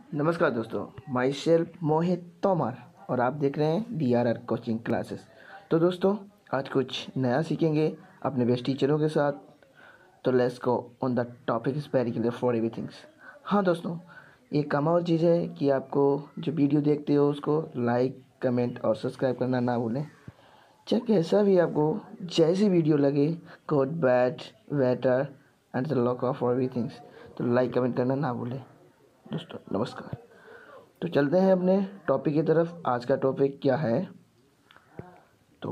नमस्कार दोस्तों, my self मोहित तोमर और आप देख रहे हैं DRR कोचिंग क्लासेस। तो दोस्तों, आज कुछ नया सीखेंगे अपने बेस्ट टीचरों के साथ। तो let's go on the topic is very clear for everything's. हाँ दोस्तों, एक कमाल चीज़ है कि आपको जो वीडियो देखते हो उसको लाइक, कमेंट और सब्सक्राइब करना ना भूलें। चाहे कैसा भी आपको जैसी वीडियो लगे, good, bad, better and the lock of everything's, तो लाइक कमेंट करना ना भूलें। दोस्तों नमस्कार। तो चलते हैं अपने टॉपिक की तरफ। आज का टॉपिक क्या है? तो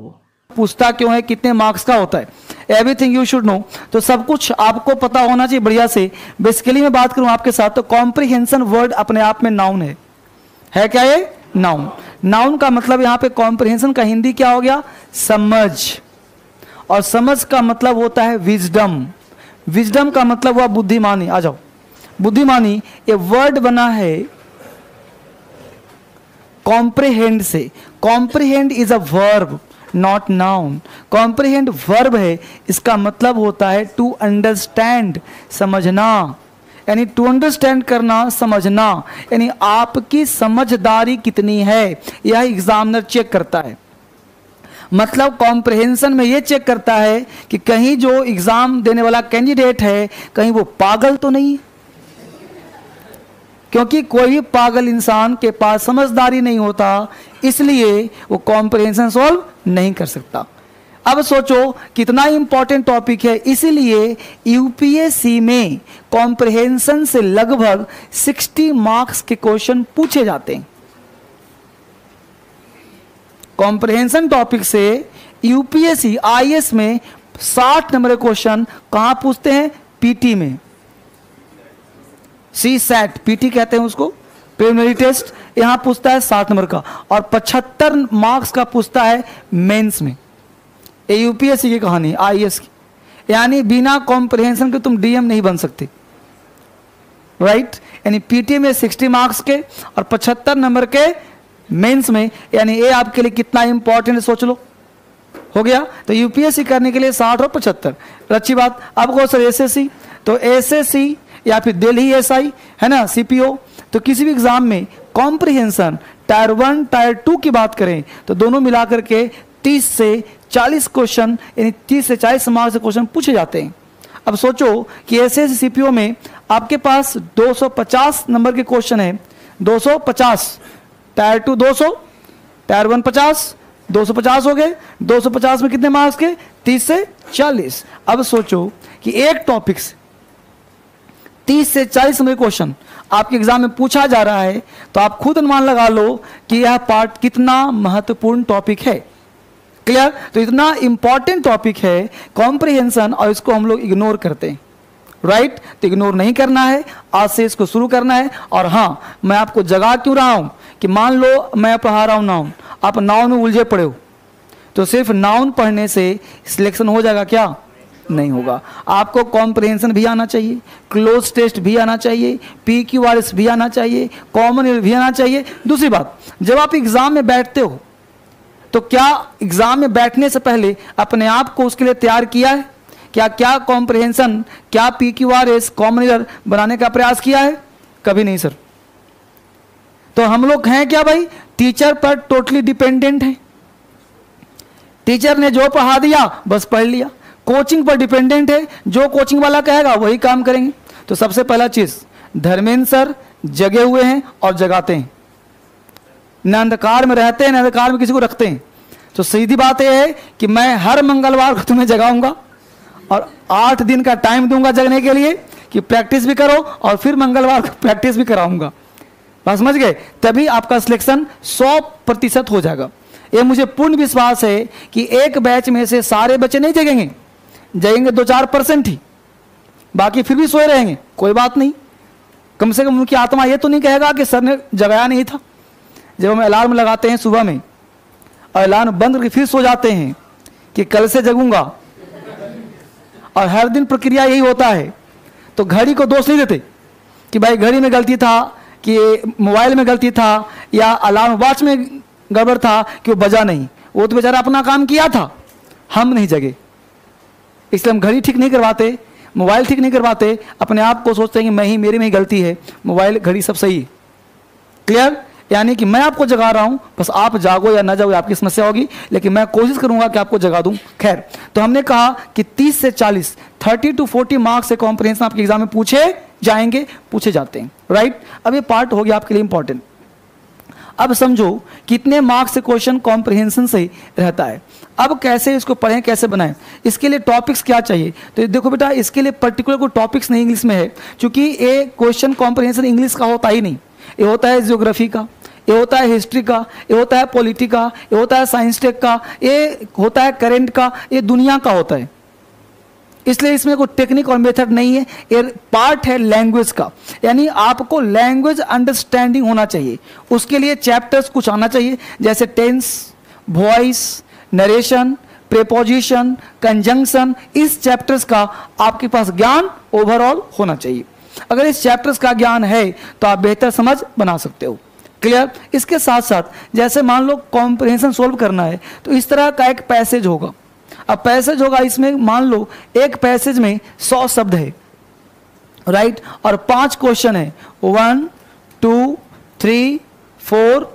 पूछता क्यों है, कितने मार्क्स का होता है, एवरीथिंग यू शुड नो। तो सब कुछ आपको पता होना चाहिए बढ़िया से। बेसिकली मैं बात करूं आपके साथ, तो कॉम्प्रिहेंशन वर्ड अपने आप में नाउन है क्या ये? नाउन। नाउन का मतलब यहां पे कॉम्प्रिहेंशन का हिंदी क्या हो गया? समझ। और समझ का मतलब होता है विजडम। विजडम का मतलब हुआ बुद्धिमानी। आ जाओ, बुद्धिमानी ये वर्ड बना है कॉम्प्रिहेंड से। Comprehend is a verb, not noun. Comprehend verb है, इसका मतलब होता है टू अंडरस्टैंड, समझना। यानी टू अंडरस्टैंड करना, समझना, यानी आपकी समझदारी कितनी है यह एग्जामिनर चेक करता है। मतलब कॉम्प्रिहेंशन में यह चेक करता है कि कहीं जो एग्जाम देने वाला कैंडिडेट है कहीं वो पागल तो नहीं है, क्योंकि कोई भी पागल इंसान के पास समझदारी नहीं होता, इसलिए वो कॉम्प्रिहेंशन सॉल्व नहीं कर सकता। अब सोचो कितना इंपॉर्टेंट टॉपिक है, इसीलिए यूपीएससी में कॉम्प्रिहेंशन से लगभग 60 मार्क्स के क्वेश्चन पूछे जाते हैं। कॉम्प्रिहेंशन टॉपिक से यूपीएससी आईएएस में 60 नंबर के क्वेश्चन कहां पूछते हैं? पीटी में। सी सेट पीटी कहते हैं उसको, प्रिलिमिनरी टेस्ट। यहां पूछता है 60 नंबर का, और 75 मार्क्स का पूछता है मेंस में। ये यूपीएससी की कहानी, आईएएस की। यानी बिना कॉम्प्रिहेंशन के तुम डीएम नहीं बन सकते, राइट? यानी पीटी में 60 मार्क्स के और 75 नंबर के मेंस में। यानी ये आपके लिए कितना इंपॉर्टेंट है सोच लो। हो गया? तो यूपीएससी करने के लिए 60 और 75, अच्छी बात। अब कहो सर एसएससी, तो एसएससी या फिर दिल्ली एसआई है ना, सीपीओ, तो किसी भी एग्जाम में कॉम्प्रिहेंशन टायर 1 टायर 2 की बात करें तो दोनों मिलाकर के 30 से 40 क्वेश्चन, यानी 30 से 40 मार्क्स के क्वेश्चन पूछे जाते हैं। अब सोचो कि एसएससी सीपीओ में आपके पास 250 नंबर के क्वेश्चन है। 250, टायर 2 200, टायर 1 50, 250 हो गए। 250 में कितने मार्क्स के? 30 से 40। अब सोचो कि एक टॉपिक से 30 से 40 नंबर क्वेश्चन आपके एग्जाम में पूछा जा रहा है, तो आप खुद अनुमान लगा लो कि यह पार्ट कितना महत्वपूर्ण टॉपिक है। क्लियर? तो इतना इंपॉर्टेंट टॉपिक है कॉम्प्रिहेंशन, और इसको हम लोग इग्नोर करते हैं, राइट? तो इग्नोर नहीं करना है, आज से इसको शुरू करना है। और हाँ, मैं आपको जगा क्यों रहा हूं कि मान लो मैं पढ़ा रहा हूं नाउन, आप नाउन में उलझे पड़े हो, तो सिर्फ नाउन पढ़ने से सिलेक्शन हो जाएगा क्या? नहीं होगा। आपको कॉम्प्रिहेंशन भी आना चाहिए, क्लोज टेस्ट भी आना चाहिए, PQRS भी आना चाहिए, कॉमन भी आना चाहिए। दूसरी बात, जब आप एग्जाम में बैठते हो तो क्या एग्जाम में बैठने से पहले अपने आप को उसके लिए तैयार किया है? क्या कॉम्प्रिहेंशन, क्या PQRS, कॉमन बनाने का प्रयास किया है? कभी नहीं सर। तो हम लोग हैं क्या भाई? टीचर पर टोटली डिपेंडेंट है। टीचर ने जो पढ़ा दिया बस पढ़ लिया। कोचिंग पर डिपेंडेंट है, जो कोचिंग वाला कहेगा वही काम करेंगे। तो सबसे पहला चीज, धर्मेंद्र सर जगे हुए हैं और जगाते हैं, न अंधकार में रहते हैं न अंधकार में किसी को रखते हैं। तो सीधी बात यह है कि मैं हर मंगलवार को तुम्हें जगाऊंगा और 8 दिन का टाइम दूंगा जगने के लिए कि प्रैक्टिस भी करो, और फिर मंगलवार को प्रैक्टिस भी कराऊंगा। बात समझ गए? तभी आपका सिलेक्शन 100% हो जाएगा। ये मुझे पूर्ण विश्वास है कि एक बैच में से सारे बच्चे नहीं जगेंगे, जाएंगे 2-4% ही, बाकी फिर भी सोए रहेंगे। कोई बात नहीं, कम से कम उनकी आत्मा ये तो नहीं कहेगा कि सर ने जगाया नहीं था। जब हम अलार्म लगाते हैं सुबह में और अलार्म बंद करके फिर सो जाते हैं कि कल से जगूंगा, और हर दिन प्रक्रिया यही होता है, तो घड़ी को दोष नहीं देते कि भाई घड़ी में गलती था, कि मोबाइल में गलती था, या अलार्म वॉच में गड़बड़ था कि वो बजा नहीं। वो तो बेचारा अपना काम किया था, हम नहीं जगे, इसलिए हम घड़ी ठीक नहीं करवाते, मोबाइल ठीक नहीं करवाते, अपने आप को सोचते हैं कि मैं ही, मेरे में ही गलती है, मोबाइल घड़ी सब सही है। क्लियर? यानी कि मैं आपको जगा रहा हूं, बस आप जागो या ना जागो आपकी समस्या होगी, लेकिन मैं कोशिश करूंगा कि आपको जगा दूं। खैर, तो हमने कहा कि 30 से 40 30 to 40 मार्क्स से कॉम्प्रिहेंशन आपके एग्जाम में पूछे जाएंगे, पूछे जाते हैं, राइट? अब ये पार्ट हो गया आपके लिए इंपॉर्टेंट। अब समझो कितने मार्क्स से क्वेश्चन कॉम्प्रिहेंशन से रहता है। अब कैसे इसको पढ़ें, कैसे बनाएं, इसके लिए टॉपिक्स क्या चाहिए? तो देखो बेटा, इसके लिए पर्टिकुलर कोई टॉपिक्स नहीं इंग्लिश में है, क्योंकि ये क्वेश्चन कॉम्प्रिहेंशन इंग्लिश का होता ही नहीं। ये होता है ज्योग्राफी का, ये होता है हिस्ट्री का, ये होता है पॉलिटी का, ये होता है साइंस टेक का, ये होता है करेंट का, ये दुनिया का होता है। इसलिए इसमें कोई टेक्निक और मेथड नहीं है, ये पार्ट है लैंग्वेज का। यानी आपको लैंग्वेज अंडरस्टैंडिंग होना चाहिए, उसके लिए चैप्टर्स कुछ आना चाहिए, जैसे tense, voice, narration, preposition, conjunction. इस चैप्टर्स का आपके पास ज्ञान ओवरऑल होना चाहिए। अगर इस चैप्टर्स का ज्ञान है तो आप बेहतर समझ बना सकते हो। क्लियर? इसके साथ साथ जैसे मान लो कॉम्प्रिहेंशन सोल्व करना है, तो इस तरह का एक पैसेज होगा। अब पैसेज होगा, इसमें मान लो एक पैसेज में 100 शब्द है, राइट? और 5 क्वेश्चन है, 1 2 3 4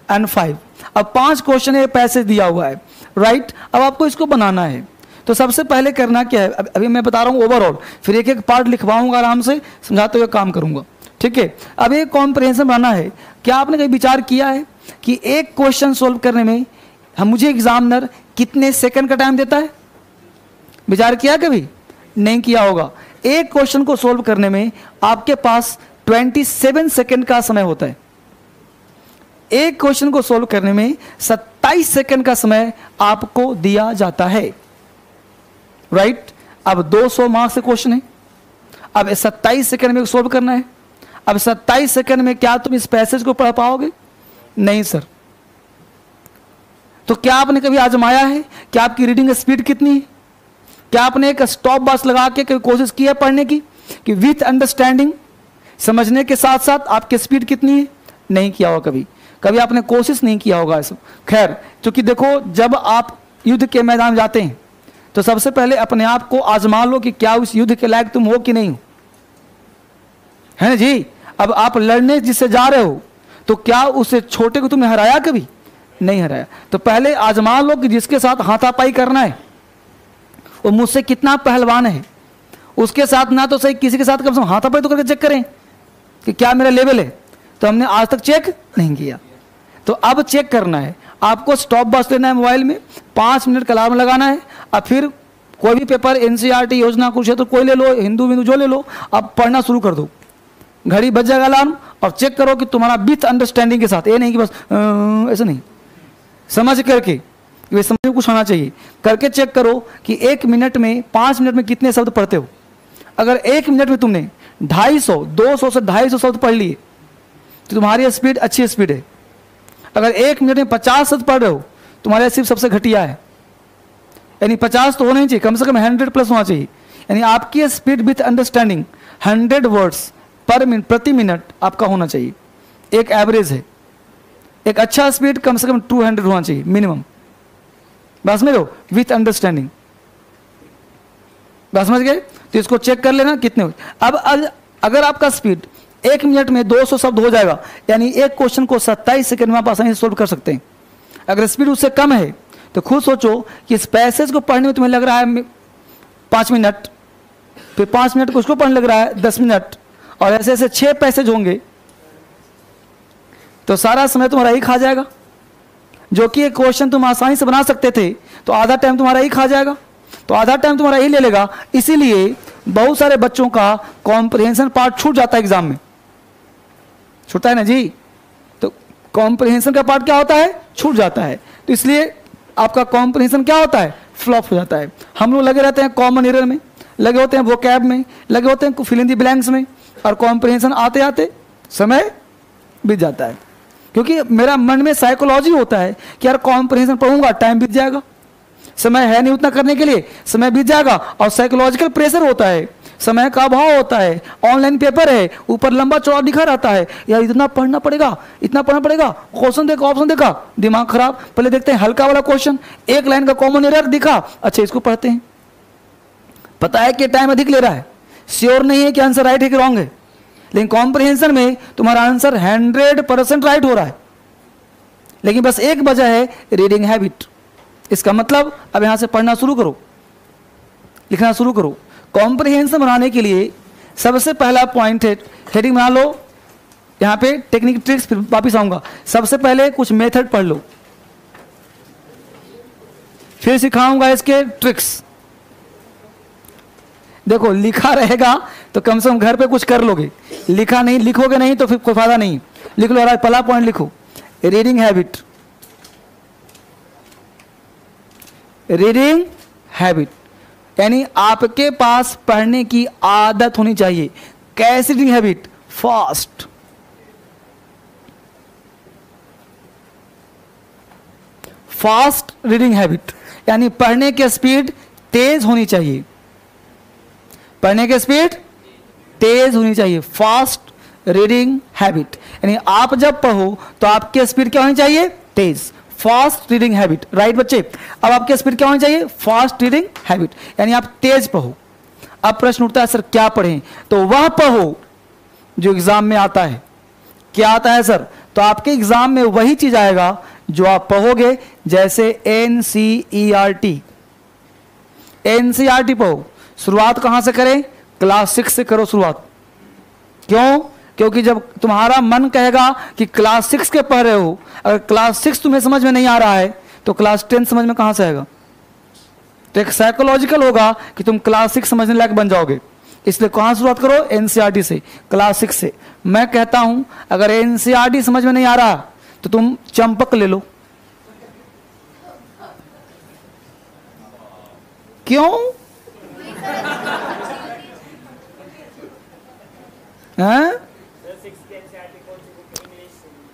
एंड 5। अब 5 क्वेश्चन है, पैसेज दिया हुआ है, राइट? अब आपको इसको बनाना है। तो सबसे पहले करना क्या है, अभी मैं बता रहा हूँ ओवरऑल, फिर एक एक पार्ट लिखवाऊंगा, आराम से समझाते हुए काम करूंगा, ठीक है? अब एक कॉम्प्रिहेंशन बनाना है। क्या आपने कभी विचार किया है कि एक क्वेश्चन सोल्व करने में मुझे एग्जामिनर कितने सेकंड का टाइम देता है? विचार किया कभी? नहीं किया होगा। एक क्वेश्चन को सोल्व करने में आपके पास 27 सेकंड का समय होता है। एक क्वेश्चन को सोल्व करने में 27 सेकंड का समय आपको दिया जाता है, राइट? अब 200 मार्क्स से क्वेश्चन है, अब 27 सेकंड में सोल्व करना है। अब 27 सेकंड में क्या तुम इस पैसेज को पढ़ पाओगे? नहीं सर। तो क्या आपने कभी आजमाया है? क्या आपकी रीडिंग स्पीड कितनी है? क्या आपने एक स्टॉप बॉक्स लगा के कभी कोशिश की है पढ़ने की कि विथ अंडरस्टैंडिंग, समझने के साथ साथ आपकी स्पीड कितनी है? नहीं किया होगा कभी, कभी आपने कोशिश नहीं किया होगा ऐसा। खैर, क्योंकि देखो, जब आप युद्ध के मैदान में जाते हैं तो सबसे पहले अपने आप को आजमा लो कि क्या उस युद्ध के लायक तुम हो कि नहीं हो, है ना जी? अब आप लड़ने जिससे जा रहे हो, तो क्या उससे छोटे को तुमने हराया कभी? नहीं हराया। तो पहले आजमा लो कि जिसके साथ हाथापाई करना है वो मुझसे कितना पहलवान है। उसके साथ ना तो सही, किसी के साथ कम से कम हाथापाई तो करके चेक करें कि क्या मेरा लेवल है। तो हमने आज तक चेक नहीं किया, तो अब चेक करना है। आपको स्टॉप बॉक्स लेना है मोबाइल में, 5 मिनट का अलार्म लगाना है। अब फिर कोई भी पेपर, एनसीईआरटी योजना कुछ है तो कोई ले लो, हिंदू बिंदु जो ले लो, अब पढ़ना शुरू कर दो। घड़ी बज जाएगा अलार्म, और चेक करो कि तुम्हारा विथ अंडरस्टैंडिंग के साथ, ये नहीं कि बस ऐसा नहीं, समझ करके, ये समझ में कुछ होना चाहिए करके चेक करो कि 1 मिनट में, 5 मिनट में कितने शब्द पढ़ते हो। अगर 1 मिनट में तुमने 250 से 250 शब्द पढ़ लिए तो तुम्हारी स्पीड अच्छी स्पीड है। अगर 1 मिनट में 50 शब्द पढ़ रहे हो, तुम्हारी स्पीड सबसे घटिया है। यानी 50 तो होना ही चाहिए, कम से कम 100 प्लस होना चाहिए। यानी आपकी स्पीड विथ अंडरस्टैंडिंग 100 वर्ड्स पर मिनट, प्रति मिनट आपका होना चाहिए, एक एवरेज है। एक अच्छा स्पीड कम से कम 200 होना चाहिए मिनिमम। बात समझ लो, विथ अंडरस्टैंडिंग। बात समझ गए? तो इसको चेक कर लेना कितने हो। अब अगर आपका स्पीड 1 मिनट में 200 शब्द हो जाएगा, यानी एक क्वेश्चन को 27 सेकंड में आप आसानी से सोल्व कर सकते हैं। अगर स्पीड उससे कम है तो खुद सोचो कि इस पैसेज को पढ़ने में तुम्हें लग रहा है 5 मिनट, फिर 5 मिनट को उसको पढ़ने लग रहा है 10 मिनट, और ऐसे ऐसे 6 पैसेज होंगे, तो सारा समय तुम्हारा ही खा जाएगा। जो कि एक क्वेश्चन तुम आसानी से बना सकते थे तो आधा टाइम तुम्हारा ही खा जाएगा, तो आधा टाइम तुम्हारा ही ले लेगा। इसीलिए बहुत सारे बच्चों का कॉम्प्रिहेंशन पार्ट छूट जाता है एग्जाम में, छूटता है ना जी? तो कॉम्प्रिहेंशन का पार्ट क्या होता है? छूट जाता है। तो इसलिए आपका कॉम्प्रिहेंशन क्या होता है? फ्लॉप हो जाता है। हम लोग लगे रहते हैं कॉमन एरर में, लगे होते हैं वोकैब में, लगे होते हैं फिल इन द ब्लैंक्स में, और कॉम्प्रिहेंशन आते आते समय बीत जाता है। क्योंकि मेरा मन में साइकोलॉजी होता है कि यार कॉम्प्रिहेंशन पढ़ूंगा, टाइम बीत जाएगा, समय है नहीं उतना करने के लिए, समय बीत जाएगा। और साइकोलॉजिकल प्रेशर होता है, समय का अभाव होता है, ऑनलाइन पेपर है, ऊपर लंबा चौड़ा लिखा रहता है, यार इतना पढ़ना पड़ेगा, इतना पढ़ना पड़ेगा, क्वेश्चन देखा, ऑप्शन देखा, दिमाग खराब। पहले देखते हैं हल्का वाला क्वेश्चन, 1 लाइन का कॉमन एरर दिखा, अच्छा इसको पढ़ते हैं। पता है कि टाइम अधिक ले रहा है, श्योर नहीं है कि आंसर राइट है कि रॉन्ग है, लेकिन कॉम्प्रिहेंशन में तुम्हारा आंसर 100% राइट हो रहा है, लेकिन बस एक वजह है रीडिंग हैबिट। इसका मतलब अब यहां से पढ़ना शुरू करो, लिखना शुरू करो। कॉम्प्रिहेंशन बनाने के लिए सबसे पहला पॉइंट है, हेडिंग बना लो यहां पे टेक्निक ट्रिक्स, फिर वापिस आऊंगा। सबसे पहले कुछ मेथड पढ़ लो, फिर सिखाऊंगा इसके ट्रिक्स। देखो लिखा रहेगा तो कम से कम घर पे कुछ कर लोगे, लिखा नहीं, लिखोगे नहीं तो फिर कोई फायदा नहीं। लिख लो, पहला पॉइंट लिखो, रीडिंग हैबिट। रीडिंग हैबिट यानी आपके पास पढ़ने की आदत होनी चाहिए। कैसी reading habit? Fast, fast reading habit यानी पढ़ने की स्पीड तेज होनी चाहिए, पढ़ने की स्पीड तेज होनी चाहिए। फास्ट रीडिंग हैबिट यानी आप जब पढ़ो तो आपकी स्पीड क्या होनी चाहिए? तेज। फास्ट रीडिंग हैबिट, राइट बच्चे? अब आपकी स्पीड क्या होनी चाहिए? फास्ट रीडिंग हैबिट यानी आप तेज पढ़ो। अब प्रश्न उठता है सर क्या पढ़ें? तो वह पढ़ो जो एग्जाम में आता है। क्या आता है सर? तो आपके एग्जाम में वही चीज आएगा जो आप पढ़ोगे, जैसे एनसीईआरटी। एनसीईआरटी पढ़ो। शुरुआत कहां से करें? क्लास 6 से करो शुरुआत। क्यों? क्योंकि जब तुम्हारा मन कहेगा कि क्लास 6 के पढ़ रहे हो, अगर क्लास 6 तुम्हें समझ में नहीं आ रहा है तो क्लास 10 समझ में कहां से आएगा? तो एक साइकोलॉजिकल होगा कि तुम क्लास 6 समझने लायक बन जाओगे। इसलिए कहां शुरुआत करो? एनसीईआरटी से, क्लास 6 से। मैं कहता हूं अगर एनसीईआरटी समझ में नहीं आ रहा तो तुम चंपक ले लो। क्यों?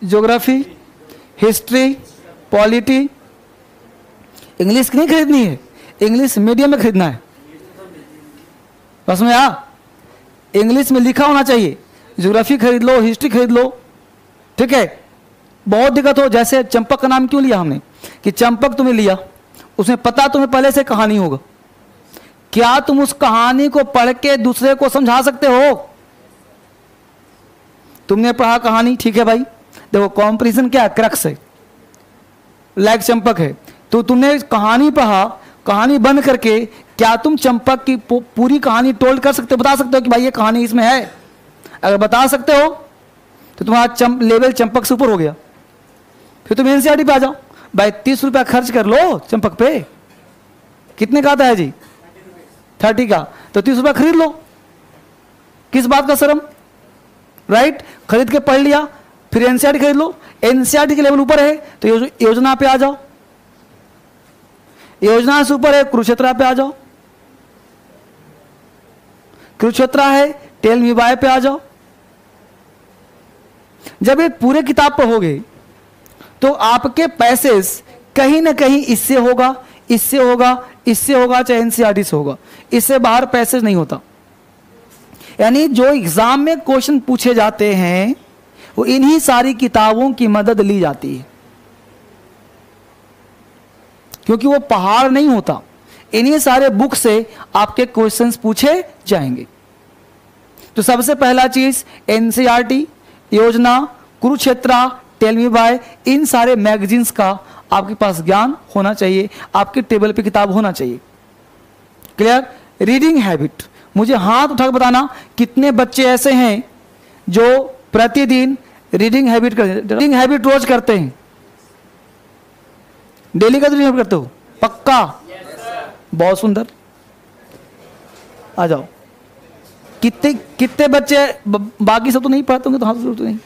ज्योग्राफी, हिस्ट्री, पॉलिटी, इंग्लिश नहीं खरीदनी है, इंग्लिश मीडियम में खरीदना है। बस में इंग्लिश में लिखा होना चाहिए। ज्योग्राफी खरीद लो, हिस्ट्री खरीद लो, ठीक है। बहुत दिक्कत हो, जैसे चंपक का नाम क्यों लिया हमने कि चंपक तुम्हें लिया, उसमें पता तुम्हें पहले से कहानी होगा। क्या तुम उस कहानी को पढ़ के दूसरे को समझा सकते हो? तुमने पढ़ा कहानी, ठीक है भाई, देखो कॉम्प्रिहेंशन क्या क्रक्स है, लाइक चंपक है। तो तुमने कहानी पढ़ा, कहानी बंद करके क्या तुम चंपक की पूरी कहानी टोल्ड कर सकते हो? बता सकते हो कि भाई ये कहानी इसमें है? अगर बता सकते हो तो तुम्हारा लेवल चंपक से ऊपर हो गया। फिर तुम एनसीईआरटी पे आ जाओ भाई, 30 रुपया खर्च कर लो चंपक पे। कितने का आता है जी? 30 का। तो 30 रुपया खरीद लो, किस बात का शर्म, राइट? खरीद के पढ़ लिया, फिर एनसीईआरटी खरीद लो। एनसीईआरटी के लेवल ऊपर है तो योजना पे आ जाओ, योजना से ऊपर है कुरुक्षेत्र पे आ जाओ, कुरुक्षेत्र है टेल मी वाई पे आ जाओ। जब ये पूरे किताब पढ़ोगे तो आपके पैसेज कहीं ना कहीं इससे होगा, इससे होगा, इससे होगा, चाहे एनसीईआरटी से होगा, इससे बाहर पैसेज नहीं होता। यानी जो एग्जाम में क्वेश्चन पूछे जाते हैं वो इन्हीं सारी किताबों की मदद ली जाती है, क्योंकि वो पहाड़ नहीं होता, इन्हीं सारे बुक से आपके क्वेश्चंस पूछे जाएंगे। तो सबसे पहला चीज NCERT, Yojana, Kurukshetra, tell me why, इन सारे मैगजीन्स का आपके पास ज्ञान होना चाहिए, आपके टेबल पे किताब होना चाहिए। क्लियर? रीडिंग हैबिट, मुझे हाथ उठाकर बताना कितने बच्चे ऐसे हैं जो प्रतिदिन रीडिंग हैबिट करते हैं। रीडिंग हैबिट रोज करते हैं, डेली का रीडिंग हैबिट करते हो? पक्का? बहुत सुंदर, आ जाओ। कितने कितने बच्चे, बाकी सब तो नहीं पढ़ते होंगे तो हाथ जरूरत नहीं।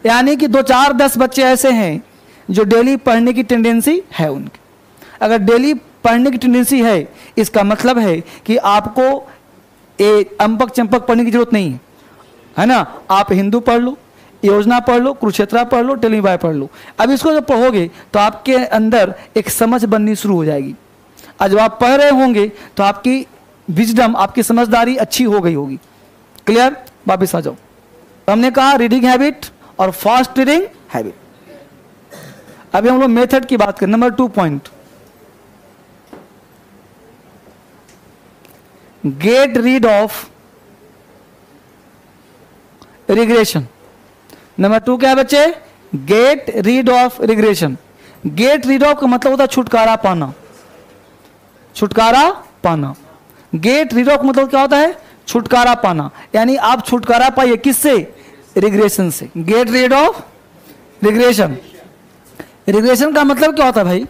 यानी कि 2, 4, 10 बच्चे ऐसे हैं जो डेली पढ़ने की टेंडेंसी है उनकी। अगर डेली पढ़ने की टेंडेंसी है, इसका मतलब है कि आपको अंपक चंपक पढ़ने की जरूरत नहीं है ना। आप हिंदू पढ़ लो, योजना पढ़ लो, कुरुक्षेत्र पढ़ लो, टेल मी वाई पढ़ लो। अब इसको जब पढ़ोगे तो आपके अंदर एक समझ बननी शुरू हो जाएगी। आज जब आप पढ़ रहे होंगे तो आपकी विजडम, आपकी समझदारी अच्छी हो गई होगी। क्लियर? वापिस आ जाओ। हमने कहा रीडिंग हैबिट और फास्ट रीडिंग हैबिट। अभी हम लोग मेथड की बात करें। Number 2 point, get rid of regression. Number 2 क्या है बच्चे? Get rid of regression. Get rid of का मतलब होता है छुटकारा पाना, छुटकारा पाना। गेट रीड ऑफ का मतलब क्या होता है? छुटकारा पाना, यानी आप छुटकारा पाइए किससे? रिग्रेशन से। Get rid of regression. Regression का मतलब क्या होता है भाई?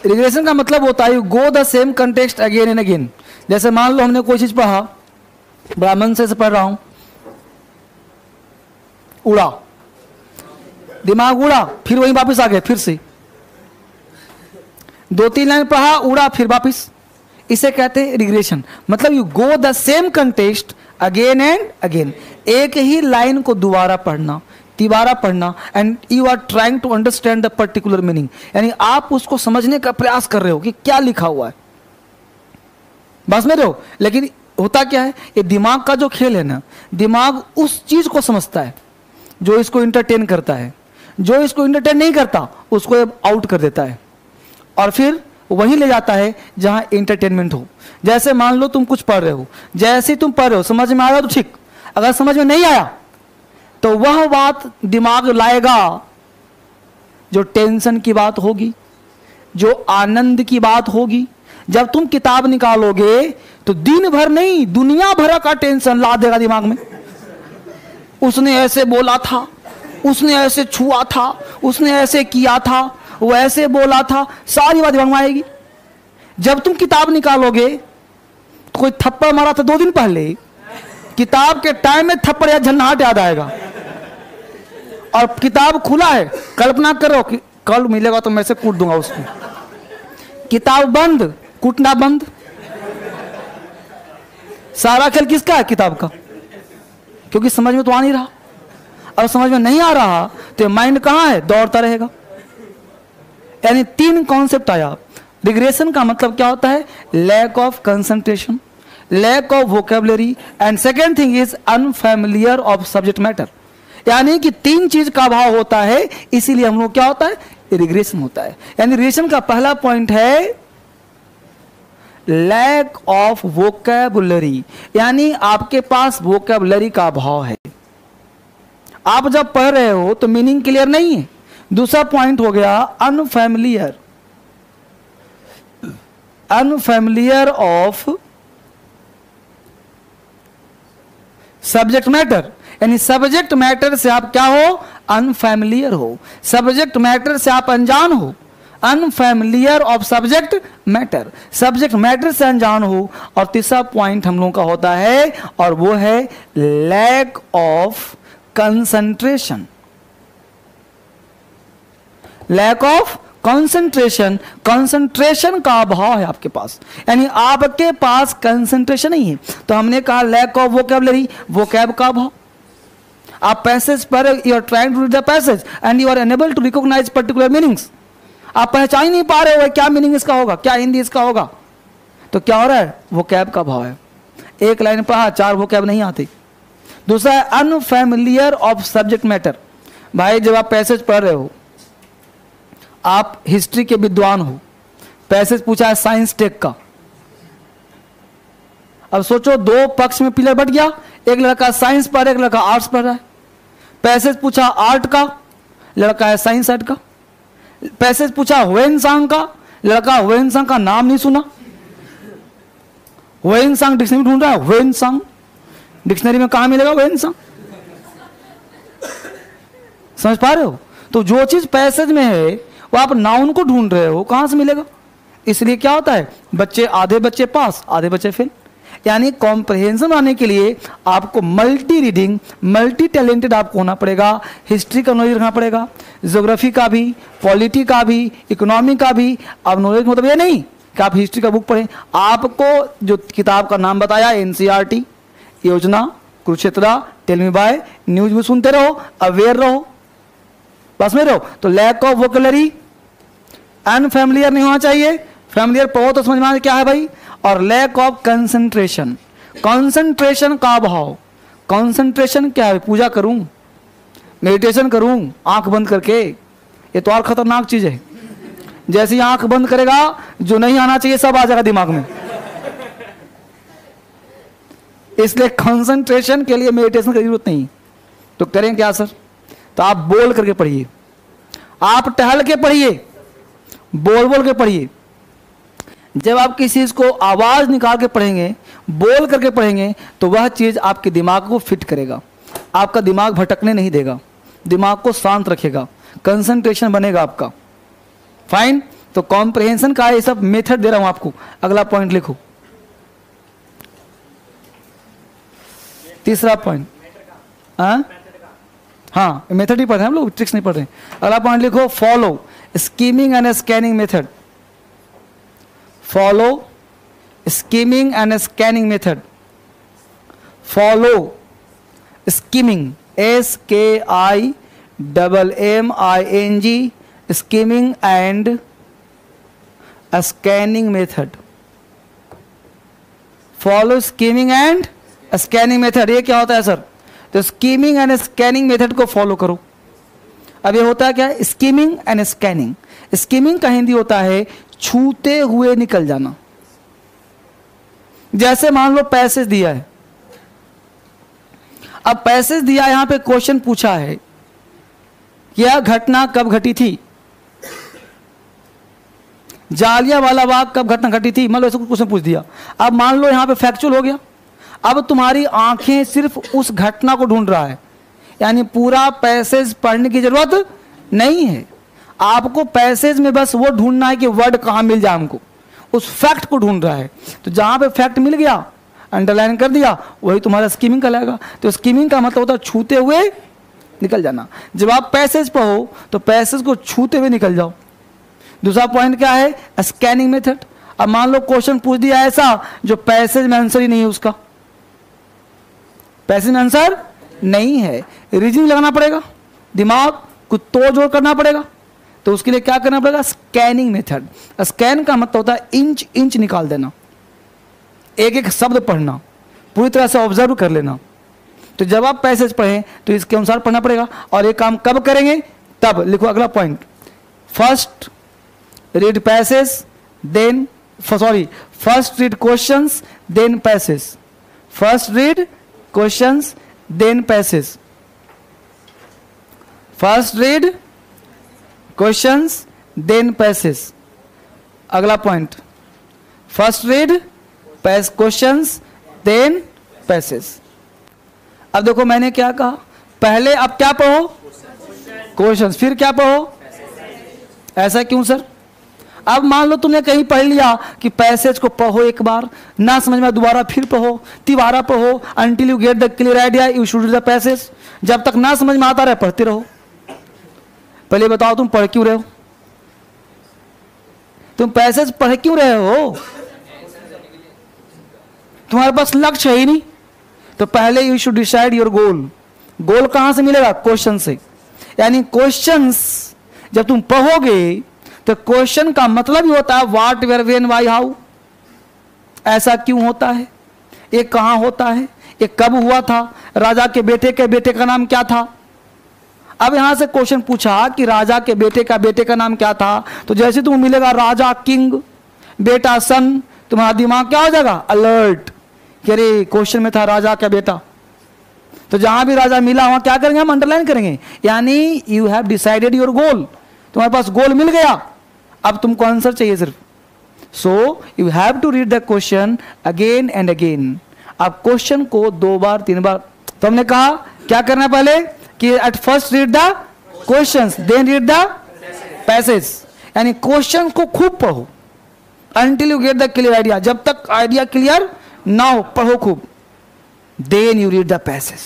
रिग्रेशन का मतलब होता है you go the same context again and again. जैसे मान लो हमने कोई चीज पढ़ा, ब्राह्मण से पढ़ रहा हूं, उड़ा, दिमाग उड़ा, फिर वहीं वापस आ गए, फिर से 2-3 लाइन पढ़ा, उड़ा, फिर वापस। इसे कहते हैं रिग्रेशन। मतलब you go the same context again and again, एक ही लाइन को दोबारा पढ़ना, तिबारा पढ़ना, and you are trying to understand the particular meaning, यानी आप उसको समझने का प्रयास कर रहे हो कि क्या लिखा हुआ है, बस में रहो। लेकिन होता क्या है, ये दिमाग का जो खेल है ना, दिमाग उस चीज को समझता है जो इसको इंटरटेन करता है, जो इसको इंटरटेन नहीं करता उसको आउट कर देता है और फिर वहीं ले जाता है जहां एंटरटेनमेंट हो। जैसे मान लो तुम कुछ पढ़ रहे हो, जैसे तुम पढ़ रहे हो समझ में आया तो ठीक, अगर समझ में नहीं आया तो वह बात दिमाग लाएगा जो टेंशन की बात होगी, जो आनंद की बात होगी। जब तुम किताब निकालोगे तो दिन भर नहीं, दुनिया भर का टेंशन ला देगा दिमाग में। उसने ऐसे बोला था, उसने ऐसे छुआ था, उसने ऐसे किया था, वो ऐसे बोला था, सारी बात दिमाग में आएगी। जब तुम किताब निकालोगे तो कोई थप्पड़ मारा था 2 दिन पहले, किताब के टाइम में थप्पड़ या झन्नाहट याद आएगा। और किताब खुला है, कल्पना करो कि कल मिलेगा तो मैं से कूट दूंगा उसको। किताब बंद, कूटना बंद। सारा खेल किसका है? किताब का, क्योंकि समझ में तो आ नहीं रहा। अब समझ में नहीं आ रहा तो माइंड कहां है? दौड़ता रहेगा। यानी 3 कॉन्सेप्ट आया। रिग्रेशन का मतलब क्या होता है? Lack of concentration, lack of vocabulary, and second thing is unfamiliar of subject matter. यानी कि 3 चीज का अभाव होता है, इसीलिए हम लोग क्या होता है? रिग्रेशन होता है। यानी रिग्रेशन का पहला पॉइंट है लैक ऑफ वोकेबुलरी, यानी आपके पास वोकेबुलरी का अभाव है। आप जब पढ़ रहे हो तो मीनिंग क्लियर नहीं है। दूसरा पॉइंट हो गया unfamiliar, unfamiliar of subject matter, यानी सब्जेक्ट मैटर से आप क्या हो? अनफैमिलियर हो, सब्जेक्ट मैटर से आप अनजान हो। Unfamiliar of subject matter, subject matter से अनजान हो। और तीसरा पॉइंट हम लोगों का होता है और वो है lack of concentration, lack of concentration, concentration का अभाव है आपके पास, यानी आपके पास कंसंट्रेशन नहीं है। तो हमने कहा लैक ऑफ वोकेबलरी, वोकैब का अभाव। आप पैसेज पर you are trying to read the passage and you are unable to recognise particular meanings, आप पहचान ही नहीं पा रहे हो क्या मीनिंग इसका होगा, क्या हिंदी इसका होगा। तो क्या हो रहा है? वोकैब का अभाव है। 1 लाइन पढ़ा, 4 वोकैब नहीं आते। दूसरा है अनफैमिलियर ऑफ सब्जेक्ट मैटर। भाई जब आप पैसेज पढ़ रहे हो, आप हिस्ट्री के विद्वान हो, पैसेज पूछा है साइंस टेक का, अब सोचो 2 पक्ष में पिलर बट गया, एक लड़का साइंस पढ़ रहा है, एक लड़का आर्ट्स पढ़ रहा है। पैसेज पूछा आर्ट का, लड़का है साइंस आर्ट का। पैसेज पूछा ह्वेनसांग का, लड़का ह्वेनसांग का नाम नहीं सुना, ह्वेनसांग डिक्शनरी ढूंढ रहा है, ह्वेनसांग डिक्शनरी में कहां मिलेगा ह्वेनसांग? समझ पा रहे हो? तो जो चीज पैसेज में है वो आप नाउन को ढूंढ रहे हो, कहां से मिलेगा? इसलिए क्या होता है, बच्चे आधे बच्चे पास, आधे बच्चे फेल। यानी कॉम्प्रहेंशन आने के लिए आपको मल्टी रीडिंग, मल्टी टैलेंटेड आपको होना पड़ेगा। हिस्ट्री का नॉलेज रखना पड़ेगा, ज्योग्राफी का भी, पॉलिटी का भी, इकोनॉमी का भी। अब नॉलेज मतलब ये नहीं कि आप हिस्ट्री का बुक पढ़ें, आपको जो किताब का नाम बताया NCERT, Yojana, Kurukshetra, tell me why, news भी सुनते रहो, अवेयर रहो, बस में रहो। तो लैक ऑफ वोकेबलरी, अनफैमिलियर नहीं होना चाहिए, फैमिलियर पढ़ो तो समझ में आए क्या है भाई। और लैक ऑफ कंसंट्रेशन, कंसंट्रेशन का अभाव। कंसंट्रेशन क्या है? पूजा करूं, मेडिटेशन करूं आंख बंद करके, ये तो और खतरनाक चीज है। जैसे ही आंख बंद करेगा जो नहीं आना चाहिए सब आ जाएगा दिमाग में। इसलिए कंसंट्रेशन के लिए मेडिटेशन की जरूरत नहीं। तो करें क्या सर? तो आप बोल करके पढ़िए, आप टहल के पढ़िए, बोल बोल के पढ़िए। जब आप किसी चीज को आवाज निकाल के पढ़ेंगे, बोल करके पढ़ेंगे, तो वह चीज आपके दिमाग को फिट करेगा, आपका दिमाग भटकने नहीं देगा, दिमाग को शांत रखेगा, कंसंट्रेशन बनेगा आपका। फाइन। तो कॉम्प्रहेंशन का ये सब मेथड दे रहा हूं आपको। अगला पॉइंट लिखो, तीसरा पॉइंट। हाँ, मेथड ही पढ़ रहे हैं हम लोग, ट्रिक्स नहीं पढ़ रहे। अगला पॉइंट लिखो, follow skimming and scanning method. Follow skimming and scanning method. Follow skimming, SKIMMING, skimming and scanning method. Follow skimming and scanning method. ये क्या होता है सर? तो स्कीमिंग एंड स्कैनिंग मेथड को फॉलो करो। अब ये होता है क्या? Skimming and scanning. स्कीमिंग का हिंदी होता है छूते हुए निकल जाना। जैसे मान लो पैसेज दिया है, अब पैसेज दिया, यहां पे क्वेश्चन पूछा है, यह घटना कब घटी थी? जालियांवाला बाग कब घटना घटी थी? मान लो ऐसा कुछ क्वेश्चन पूछ दिया। अब मान लो यहां पे फैक्चुअल हो गया। अब तुम्हारी आंखें सिर्फ उस घटना को ढूंढ रहा है, यानी पूरा पैसेज पढ़ने की जरूरत नहीं है। आपको पैसेज में बस वो ढूंढना है कि वर्ड कहां मिल जाए, हमको उस फैक्ट को ढूंढ रहा है। तो जहां पे फैक्ट मिल गया, अंडरलाइन कर दिया, वही तुम्हारा स्कीमिंग कहलाएगा। तो स्कीमिंग का मतलब होता है छूते हुए निकल जाना। जब आप पैसेज पढ़ो तो पैसेज को छूते हुए निकल जाओ। दूसरा पॉइंट क्या है? Scanning method. अब मान लो क्वेश्चन पूछ दिया ऐसा जो पैसेज में आंसर ही नहीं है, उसका पैसेज में आंसर नहीं है, रीजनिंग लगाना पड़ेगा, दिमाग को तोड़ जोड़ करना पड़ेगा। तो उसके लिए क्या करना पड़ेगा? Scanning method. स्कैन का मतलब होता है इंच इंच निकाल देना, एक एक शब्द पढ़ना, पूरी तरह से ऑब्जर्व कर लेना। तो जब आप पैसेज पढ़ें तो इसके अनुसार पढ़ना पड़ेगा। और ये काम कब करेंगे? तब। लिखो अगला point, first read passage then first read questions then passage. First read questions then passage. First read questions then passage. अगला point, first read questions then passage. अब देखो मैंने क्या कहा, पहले अब क्या पढ़ो? क्वेश्चंस, फिर क्या पढ़ो? ऐसा क्यों सर? अब मान लो तुमने कहीं पढ़ लिया कि पैसेज को पढ़ो एक बार, ना समझ में दोबारा फिर पढ़ो, तिबारा पढ़ो, until you get the clear idea you should read the passage. जब तक ना समझ में आता रहे पढ़ते रहो। पहले बताओ तुम पढ़ क्यों रहे हो? तुम पैसेज पढ़ क्यों रहे हो? तुम्हारे पास लक्ष्य है ही नहीं। तो पहले you should decide your goal. Goal कहां से मिलेगा? क्वेश्चन से। यानी क्वेश्चंस जब तुम पढ़ोगे तो क्वेश्चन का मतलब ही होता है what, where, when, why, how. ऐसा क्यों होता है, ये कहां होता है, ये कब हुआ था, राजा के बेटे का नाम क्या था। अब यहां से क्वेश्चन पूछा कि राजा के बेटे का नाम क्या था, तो जैसे तुम्हें मिलेगा राजा किंग, बेटा सन, तुम्हारा दिमाग क्या हो जाएगा? अलर्ट, कि अरे क्वेश्चन में था राजा का बेटा। तो जहां भी राजा मिला वहां क्या करेंगे? हम अंडरलाइन करेंगे। यानी you have decided your goal, तुम्हारे पास गोल मिल गया, अब तुमको आंसर चाहिए सिर्फ। So you have to read the question again and again. आप क्वेश्चन को 2 बार 3 बार, तो हमने कहा क्या करना है पहले कि at first read the questions then read the passage. यानी क्वेश्चन को खूब पढ़ो until you get the clear idea. जब तक आइडिया क्लियर ना हो पढ़ो खूब, then you read the passage.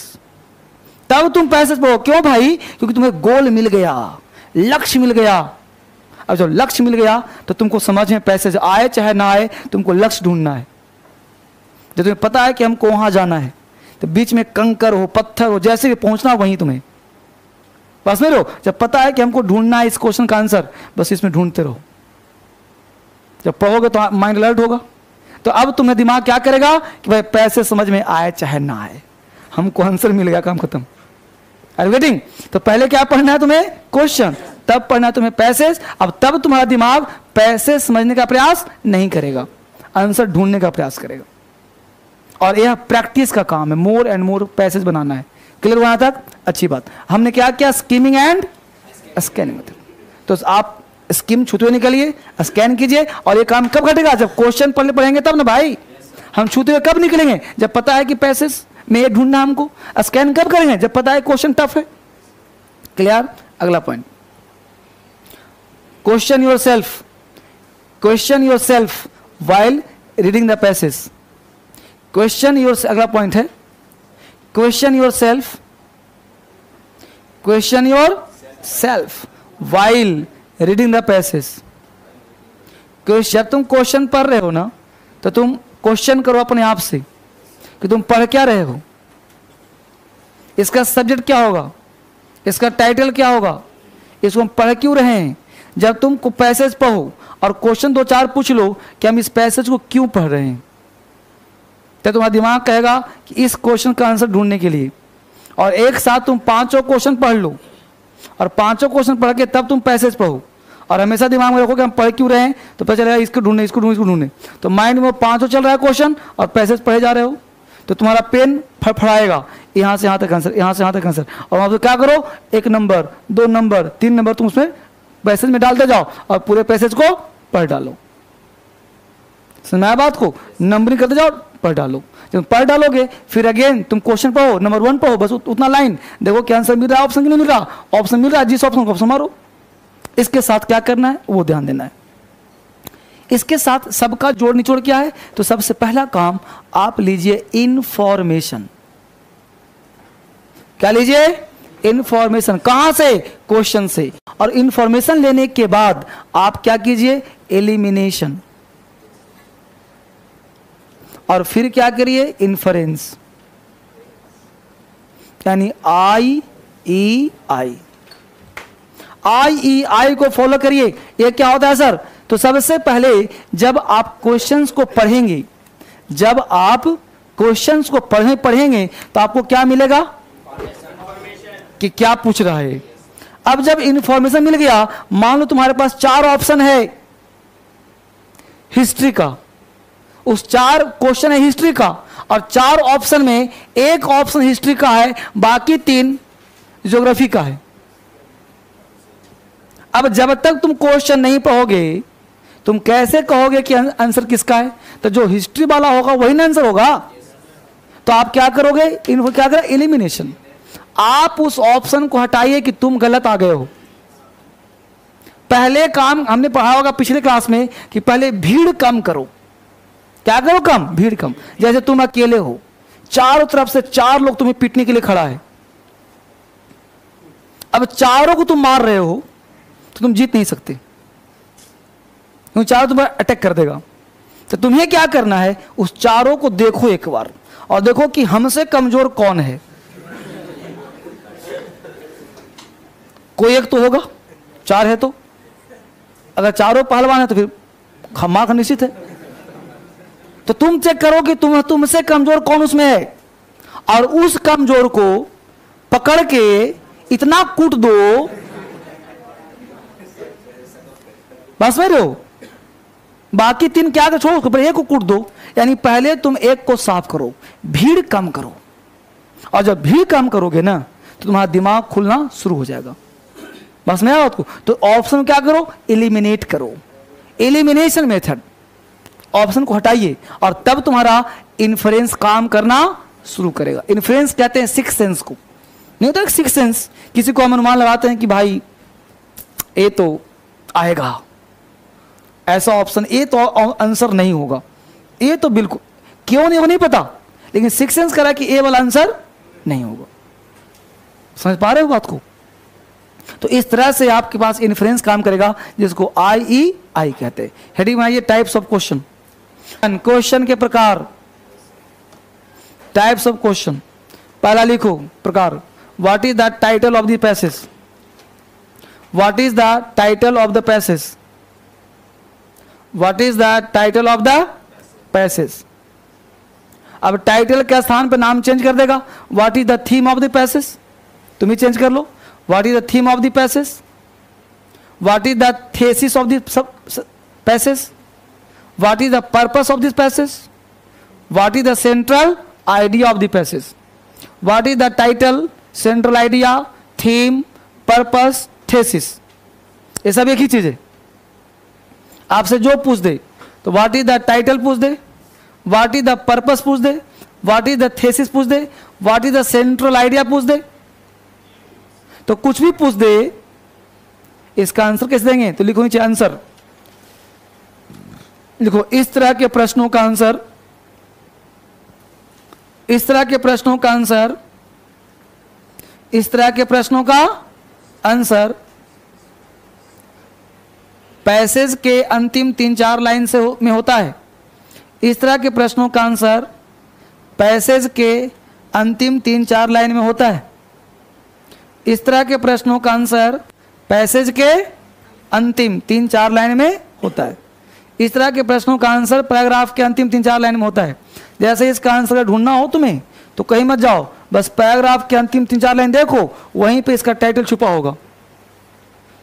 तब तुम पैसेज पढ़ो। क्यों भाई? क्योंकि तुम्हें गोल मिल गया, लक्ष्य मिल गया। अब जब लक्ष्य मिल गया तो तुमको समझ में पैसेज आए चाहे ना आए, तुमको लक्ष्य ढूंढना है। जब तुम्हें पता है कि हमको वहां जाना है, तो बीच में कंकर हो, पत्थर हो, जैसे भी पहुंचना वहीं तुम्हें बस में रहो। जब पता है कि हमको ढूंढना है इस क्वेश्चन का आंसर, बस इसमें ढूंढते रहो। जब पढ़ोगे तो माइंड अलर्ट होगा। तो अब तुम्हें दिमाग क्या करेगा कि भाई पैसे समझ में आए चाहे ना आए, हमको आंसर मिल गया, काम खत्म। Are waiting? तो पहले क्या पढ़ना है तुम्हें? क्वेश्चन, तब पढ़ना है तुम्हें पैसेज। अब तब तुम्हारा दिमाग पैसेज समझने का प्रयास नहीं करेगा, आंसर ढूंढने का प्रयास करेगा। और यह प्रैक्टिस का काम है, मोर एंड मोर पैसेज बनाना है, क्लियर वहां तक? अच्छी बात। हमने क्या किया? Skimming and scanning method. तो आप स्कीम छूते हुए निकलिए, स्कैन कीजिए, और ये काम कब घटेगा? जब क्वेश्चन पढ़ेंगे तब ना भाई। हम छूते हुए कब निकलेंगे? जब पता है कि पैसेज में ये ढूंढना हमको। स्कैन कब करेंगे? जब पता है क्वेश्चन टफ है। क्लियर? अगला point, question your self while reading the passage. अगला पॉइंट है question your self while reading the passage. जब तुम क्वेश्चन पढ़ रहे हो ना, तो तुम क्वेश्चन करो अपने आप से कि तुम पढ़ क्या रहे हो, इसका सब्जेक्ट क्या होगा, इसका टाइटल क्या होगा, इसको हम पढ़ क्यों रहे हैं। जब तुम पैसेज पढ़ो और क्वेश्चन 2-4 पूछ लो कि हम इस पैसेज को क्यों पढ़ रहे हैं, तो तुम्हारा दिमाग कहेगा कि इस क्वेश्चन का आंसर ढूंढने के लिए। और एक साथ तुम 5 क्वेश्चन पढ़ लो, और 5 क्वेश्चन पढ़ के तब तुम पैसेज पढ़ो, और हमेशा दिमाग में रखो कि हम पढ़ क्यों रहे हैं, तो पता चलेगा इसको ढूंढने। तो माइंड में 5 चल रहा है क्वेश्चन और पैसेज पढ़े जा रहे हो, तो तुम्हारा पेन फड़फड़ाएगा, यहाँ से यहाँ तक आंसर, यहाँ से यहाँ तक आंसर। और वहाँ पे क्या करो, 1 नंबर 2 नंबर 3 नंबर तुम उसमें पैसेज में डालते जाओ और पूरे पैसेज को पढ़ डालो। सुना बात को? नंबरिंग करते जाओ, पढ़ डालो। जब पढ़ डालोगे फिर अगेन तुम क्वेश्चन पढ़ो, नंबर 1 पढ़ो, बस उतना लाइन देखो क्या आंसर मिल रहा है, ऑप्शन की नहीं मिल रहा, ऑप्शन मिल रहा है, जिस ऑप्शन को ऑप्शन मारो। इसके साथ क्या करना है वो ध्यान देना है। इसके साथ सबका जोड़ निचोड़ क्या है? तो सबसे पहला काम आप लीजिए इंफॉर्मेशन। क्या लीजिए? इंफॉर्मेशन। कहां से? क्वेश्चन से। और इंफॉर्मेशन लेने के बाद आप क्या कीजिए? एलिमिनेशन। और फिर क्या करिए? इन्फरेंस, यानी आई को फॉलो करिए। ये क्या होता है सर? तो सबसे पहले जब आप क्वेश्चंस को पढ़ेंगे, पढ़ेंगे तो आपको क्या मिलेगा कि क्या पूछ रहा है। अब जब इंफॉर्मेशन मिल गया, मान लो तुम्हारे पास 4 ऑप्शन है हिस्ट्री का, उस 4 क्वेश्चन है हिस्ट्री का, और 4 ऑप्शन में 1 ऑप्शन हिस्ट्री का है, बाकी 3 ज्योग्राफी का है। अब जब तक तुम क्वेश्चन नहीं पढ़ोगे, तुम कैसे कहोगे कि आंसर किसका है? तो जो हिस्ट्री वाला होगा वही ना आंसर होगा। तो आप क्या करोगे? क्या करें? एलिमिनेशन। आप उस ऑप्शन को हटाइए कि तुम गलत आ गए हो। पहले काम हमने पढ़ा होगा पिछले क्लास में कि पहले भीड़ कम करो। क्या करो? कम, भीड़ कम। जैसे तुम अकेले हो, चारों तरफ से 4 लोग तुम्हें पीटने के लिए खड़ा है, अब चारों को तुम मार रहे हो तो तुम जीत नहीं सकते, क्योंकि चारों तुम्हें अटैक कर देगा। तो तुम्हें क्या करना है? उस चारों को देखो एक बार, और देखो कि हमसे कमजोर कौन है। कोई एक तो होगा, 4 है तो, अगर चारों पहलवान है तो फिर मार निश्चित है। तो तुम चेक करो कि तुमसे कमजोर कौन उसमें है, और उस कमजोर को पकड़ के इतना कूट दो, बस में रहो। बाकी 3 क्या कर छोड़ो, पर 1 को कूट दो। यानी पहले तुम 1 को साफ करो, भीड़ कम करो। और जब भीड़ कम करोगे ना, तो तुम्हारा दिमाग खुलना शुरू हो जाएगा। बस में आओ आपको। तो ऑप्शन क्या करो? एलिमिनेट करो। एलिमिनेशन मेथड, ऑप्शन को हटाइए, और तब तुम्हारा इन्फ्रेंस काम करना शुरू करेगा। इन्फ्रेंस कहते हैं 6 सेंस को। नहीं होता 6 सेंस? किसी को हम अनुमान लगाते हैं कि भाई ए तो आएगा, ऐसा ऑप्शन ए तो आंसर नहीं होगा, ए तो बिल्कुल, क्यों नहीं, वो नहीं पता, लेकिन 6 सेंस कह रहा है कि ए वाला आंसर नहीं होगा। समझ पा रहे हो बात को? तो इस तरह से आपके पास इन्फ्रेंस काम करेगा, जिसको आई कहते हैं। हेडिंग में आइए, टाइप्स ऑफ क्वेश्चन। क्वेश्चन के प्रकार, टाइप्स ऑफ क्वेश्चन। पहला लिखो प्रकार, what is the title of the passage. What is the title of the passage. What is the title of the passage. अब टाइटल के स्थान पर नाम चेंज कर देगा। What is the theme of the passage, तुम ही चेंज कर लो। What is the theme of the passage. What is the thesis of the passage. What is the purpose of this passage. What is the central idea of the passage. What is the title, central idea, theme, purpose, thesis, ये सब एक ही चीज है। आपसे जो पूछ दे तो व्हाट इज द टाइटल पूछ दे, व्हाट इज द पर्पस पूछ दे, व्हाट इज द थेसिस पूछ दे, what is the central idea पूछ दे, तो कुछ भी पूछ दे इसका आंसर कैसे देंगे? तो लिखो नीचे आंसर, लिखो इस तरह के प्रश्नों का आंसर, इस तरह के प्रश्नों का आंसर, इस तरह के प्रश्नों का आंसर पैसेज के अंतिम 3-4 लाइन से में होता है। इस तरह के प्रश्नों का आंसर पैसेज के अंतिम 3-4 लाइन में होता है। इस तरह के प्रश्नों का आंसर पैसेज के अंतिम 3-4 लाइन में होता है। इस तरह के प्रश्नों का आंसर पैराग्राफ के अंतिम 3-4 लाइन में होता है। जैसे इसका आंसर ढूंढना हो तुम्हें तो कहीं मत जाओ, बस पैराग्राफ के अंतिम 3-4 लाइन देखो, वहीं पे इसका टाइटल छुपा होगा।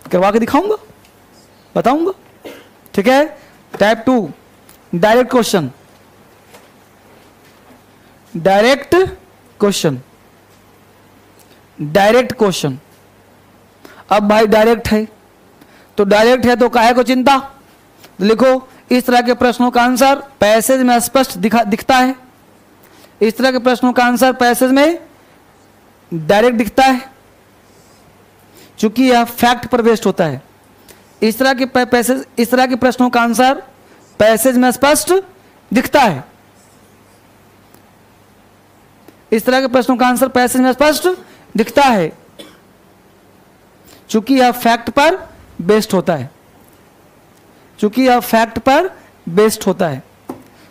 करवा के दिखाऊंगा, बताऊंगा, ठीक है। Type 2 direct question, direct question, direct question. अब भाई डायरेक्ट है तो काहे को चिंता, तो लिखो इस तरह के प्रश्नों का आंसर पैसेज में स्पष्ट दिखता है। इस तरह के प्रश्नों का आंसर पैसेज में डायरेक्ट दिखता है, चूंकि यह फैक्ट पर बेस्ड होता है। इस तरह के प्रश्नों का आंसर पैसेज में स्पष्ट दिखता है। इस तरह के प्रश्नों का आंसर पैसेज में स्पष्ट दिखता है, चूंकि यह फैक्ट पर बेस्ड होता है, चूंकि यह फैक्ट पर बेस्ड होता है।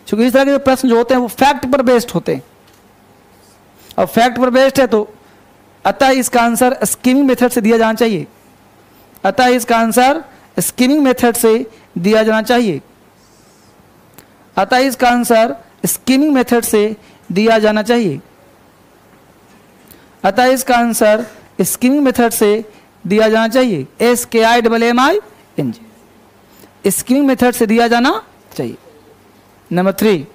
क्योंकि इस तरह के प्रश्न जो होते हैं वो फैक्ट पर बेस्ड होते हैं, और फैक्ट पर बेस्ड है तो अतः इसका आंसर स्कीमिंग मेथड से दिया जाना चाहिए। अतः इसका आंसर स्कीमिंग मेथड से दिया जाना चाहिए। अतः इसका आंसर स्कीमिंग मेथड से दिया जाना चाहिए। अतः इसका आंसर स्कीमिंग मेथड से दिया जाना चाहिए। SKIMMING, स्कीमिंग मेथड से दिया जाना चाहिए। Number 3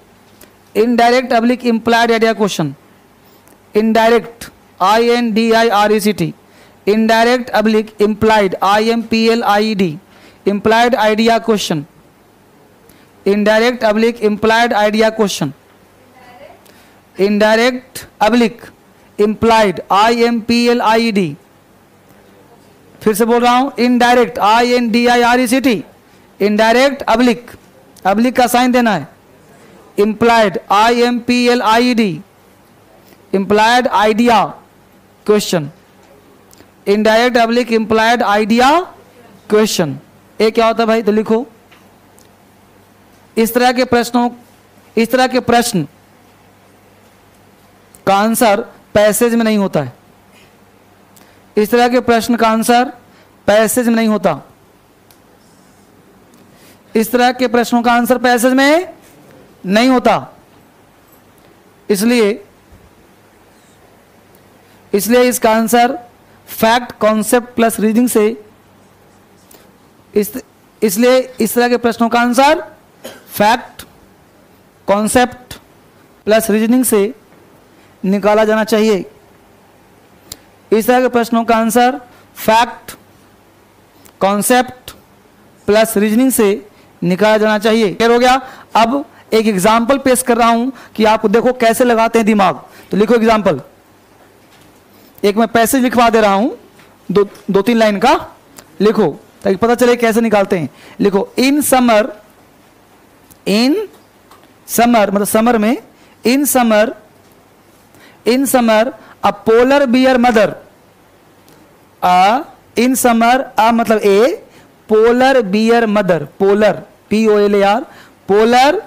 indirect oblique implied idea question. Indirect INDIRECT, indirect oblique implied IMPLIED, implied idea question. Indirect oblique implied idea question. Indirect oblique implied IMPLIED, फिर से बोल रहा हूं, indirect INDIRECT, indirect oblique, oblique का साइन देना है, implied IMPLIED, implied idea question. Indirect oblique implied idea question, ये क्या होता है भाई? तो लिखो इस तरह के प्रश्न का आंसर पैसेज में नहीं होता है। इस तरह के प्रश्न का आंसर पैसेज में नहीं होता। इस तरह के प्रश्नों का आंसर पैसेज में नहीं होता। इसलिए इसका answer fact, concept plus reasoning से, इसलिए इस तरह के प्रश्नों का answer fact, concept plus reasoning से निकाला जाना चाहिए। इस तरह के प्रश्नों का answer fact, concept plus reasoning से निकाला जाना चाहिए। क्लियर हो गया? अब एक एग्जाम्पल पेश कर रहा हूं कि आप देखो कैसे लगाते हैं दिमाग। तो लिखो एग्जाम्पल, एक मैं पैसेज लिखवा दे रहा हूं, 2-3 लाइन का लिखो ताकि पता चले कैसे निकालते हैं। लिखो इन समर मतलब समर में, in summer a polar bear mother, in summer मतलब a, polar bear mother, polar POLAR, polar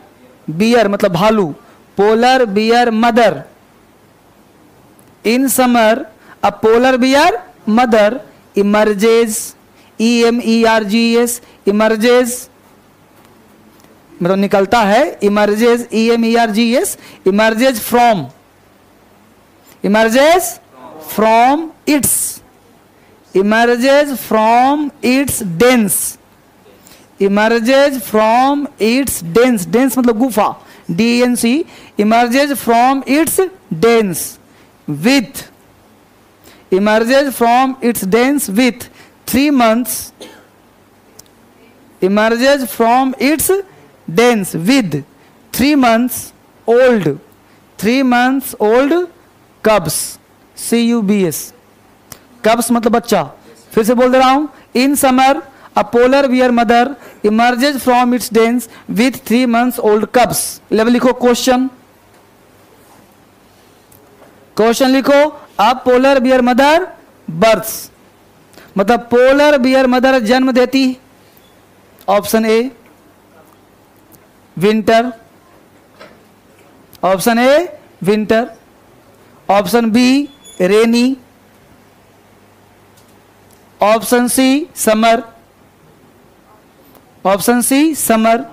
bear मतलब भालू, polar bear mother. In summer a polar bear mother emerges, EMERGES, emerges मतलब निकलता है, emerges EMERGES, emerges from its, emerges from its dens, emerges from its dens, dens मतलब गुफा, DENC, emerges from its dens with, emerges from its dens with 3 months, emerges from its dens with 3 months old, 3 months old cubs, CUBS, cubs मतलब बच्चा। फिर से बोल दे रहा हूं, in summer a polar bear mother emerges from its dens with 3 months old cubs। Level लिखो question, question लिखो, अब पोलर बियर मदर बर्थ्स, मतलब पोलर बियर मदर जन्म देती, option A winter, option A winter, option B rainy, option C summer, option C summer,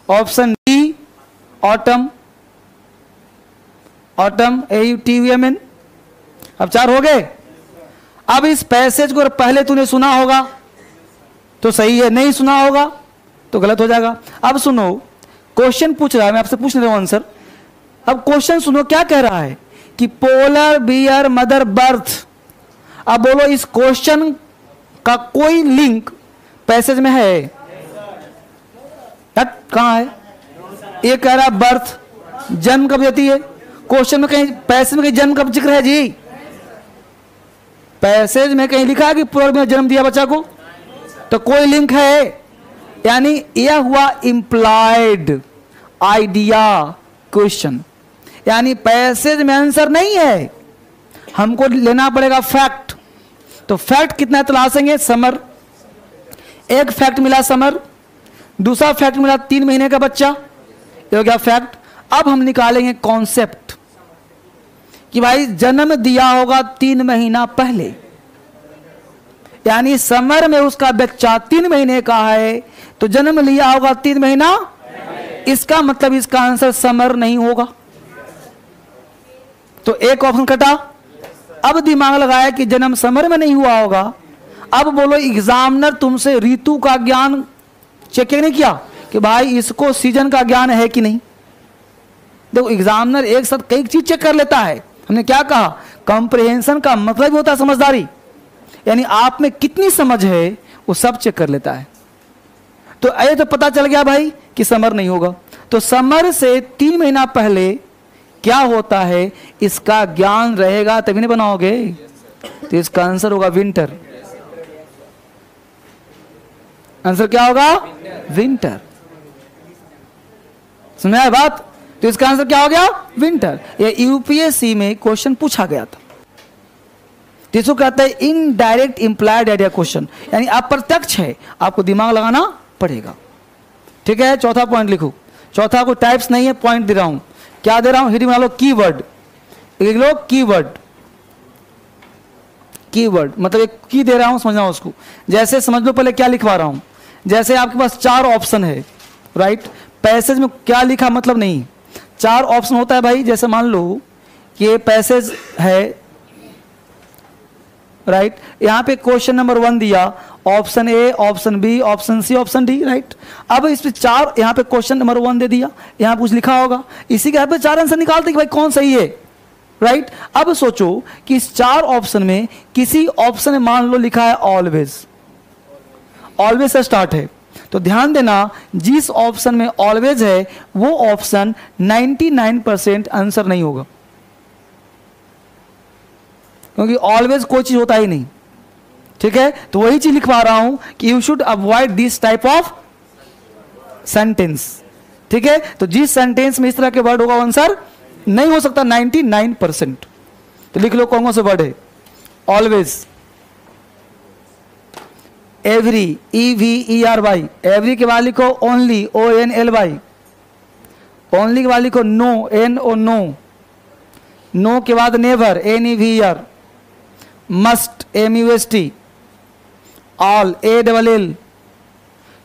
option D autumn, autumn AUTUMN। अब 4 हो गए। अब इस पैसेज को पहले तूने सुना होगा तो सही है, नहीं सुना होगा तो गलत हो जाएगा। अब सुनो, क्वेश्चन पूछ रहा है, मैं आपसे पूछ रहा हूं आंसर। अब क्वेश्चन सुनो, क्या कह रहा है कि पोलर बियर मदर बर्थ। अब बोलो इस क्वेश्चन का कोई लिंक पैसेज में है? कहां है? ये कह रहा बर्थ, जन्म कब देती है? क्वेश्चन में कहीं, पैसेज में कहीं जन्म कब जिक्र है जी? पैसेज में कहीं लिखा है कि पोलर बियर जन्म दिया बच्चा को? तो कोई लिंक है? यानी यह हुआ इंप्लाइड आइडिया क्वेश्चन, यानी पैसेज में आंसर नहीं है, हमको लेना पड़ेगा फैक्ट। तो फैक्ट कितना तलाशेंगे? समर, एक फैक्ट मिला समर, दूसरा फैक्ट मिला 3 महीने का बच्चा, ये हो गया फैक्ट। अब हम निकालेंगे कॉन्सेप्ट कि भाई जन्म दिया होगा 3 महीना पहले, यानी समर में उसका बच्चा 3 महीने का है तो जन्म लिया होगा 3 महीना, इसका मतलब इसका आंसर समर नहीं होगा। तो एक ऑप्शन कटा। अब दिमाग लगाया कि जन्म समर में नहीं हुआ होगा। अब बोलो एग्जामिनर तुमसे ऋतु का ज्ञान चेक नहीं किया कि भाई इसको सीजन का ज्ञान है कि नहीं? देखो एग्जामिनर एक साथ कई चीज चेक कर लेता है। हमने क्या कहा, कॉम्प्रिहेंशन का मतलब होता है समझदारी, यानी आप में कितनी समझ है वो सब चेक कर लेता है। तो ये तो पता चल गया भाई कि समर नहीं होगा। तो समर से 3 महीना पहले क्या होता है इसका ज्ञान रहेगा तभी नहीं बनाओगे। तो इसका आंसर होगा विंटर। आंसर क्या होगा? विंटर। सुना है बात? तो इसका आंसर क्या हो गया? विंटर। ये यूपीएससी में क्वेश्चन पूछा गया था, जिसको कहते हैं इनडायरेक्ट इंप्लाइड आइडिया क्वेश्चन, यानी अप्रत्यक्ष है, आपको दिमाग लगाना पड़ेगा। ठीक है, चौथा पॉइंट लिखो। चौथा को टाइप्स नहीं है, पॉइंट दे रहा हूं। क्या दे रहा हूं? हेडिंग बना लो कीवर्ड। लिख लो कीवर्ड। कीवर्ड मतलब एक की दे रहा हूं, समझना उसको। जैसे समझ लो पहले क्या लिखवा रहा हूं। जैसे आपके पास 4 ऑप्शन है, राइट? पैसेज में क्या लिखा मतलब नहीं, 4 ऑप्शन होता है भाई। जैसे मान लो कि ये पैसेज है, राइट? यहां पे क्वेश्चन नंबर 1 दिया, option A, option B, option C, option D, right? अब इस पे 4, यहां पे क्वेश्चन नंबर 1 दे दिया, यहां कुछ लिखा होगा, इसी के यहाँ पे 4 आंसर निकालते कि भाई कौन सही है, राइट? अब सोचो कि इस 4 ऑप्शन में किसी ऑप्शन में मान लो लिखा है ऑलवेज, ऑलवेज से स्टार्ट है, तो ध्यान देना जिस ऑप्शन में ऑलवेज है वो ऑप्शन 99% आंसर नहीं होगा, क्योंकि ऑलवेज कोई चीज होता ही नहीं। ठीक है, तो वही चीज लिखवा रहा हूं कि you should avoid this type of sentence. ठीक है, तो जिस सेंटेंस में इस तरह के वर्ड होगा आंसर नहीं हो सकता 99%। तो लिख लो कौन कौन से वर्ड है। ऑलवेज, एवरी, EVERY, एवरी के बाद लिखो ओनली, ONLY, ओनली के बाद लिखो नो, NO, नो, नो के बाद never, NEVER, must, MUST, all, ALL,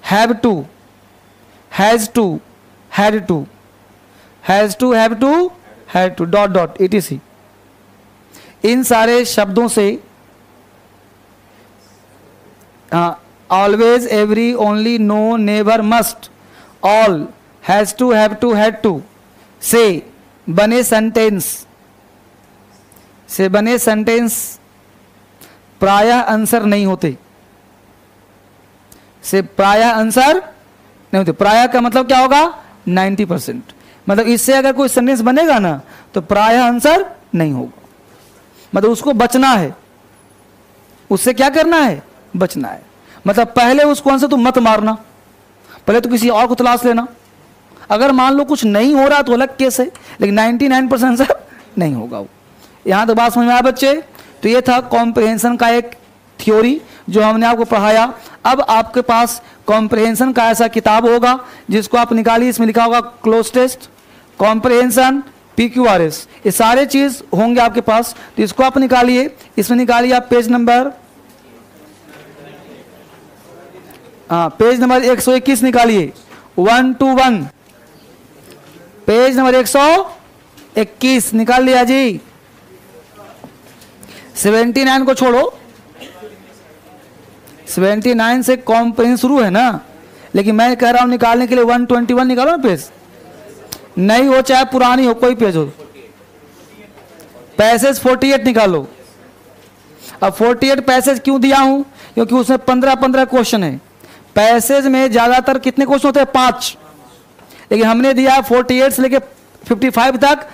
have to, has to, had to, has to, have to, had to, dot dot ETC। इन सारे शब्दों से always, every, only, no, never, must, all, has to, have to, had to से बने sentence से बने sentence प्रायः answer नहीं होते, से प्रायः आंसर नहीं होते। प्रायः का मतलब क्या होगा? 90%। मतलब इससे अगर कोई सेंटेंस बनेगा ना तो प्रायः आंसर नहीं होगा, मतलब उसको बचना है। उससे क्या करना है? बचना है। मतलब पहले उसको आंसर तुम मत मारना, पहले तो किसी और को तलाश लेना। अगर मान लो कुछ नहीं हो रहा तो अलग केस है, लेकिन 99% आंसर नहीं होगा वो। यहां तो बात समझ में आया बच्चे? तो ये था कॉम्प्रिहेंशन का एक थ्योरी जो हमने आपको पढ़ाया। अब आपके पास कॉम्प्रिहेंशन का ऐसा किताब होगा जिसको आप निकालिए, इसमें लिखा होगा क्लोज टेस्ट, कॉम्प्रिहेंशन, PQRS, ये सारे चीज होंगे आपके पास। तो इसको आप निकालिए, इसमें निकालिए आप पेज नंबर 121 निकालिए, 1 to 1, पेज नंबर 121 निकाल लिया जी। 79 को छोड़ो, 79 से कॉम्प्रिहेंशन शुरू है ना, लेकिन मैं कह रहा हूं निकालने के लिए 121 निकालो ना पेज, नहीं हो चाहे पुरानी हो कोई पेज हो। पैसेज 48 निकालो। अब 48 पैसेज क्यों दिया हूं? क्योंकि उसमें 15-15 क्वेश्चन है। पैसेज में ज्यादातर कितने क्वेश्चन होते हैं? 5, लेकिन हमने दिया 48 से लेके 55 तक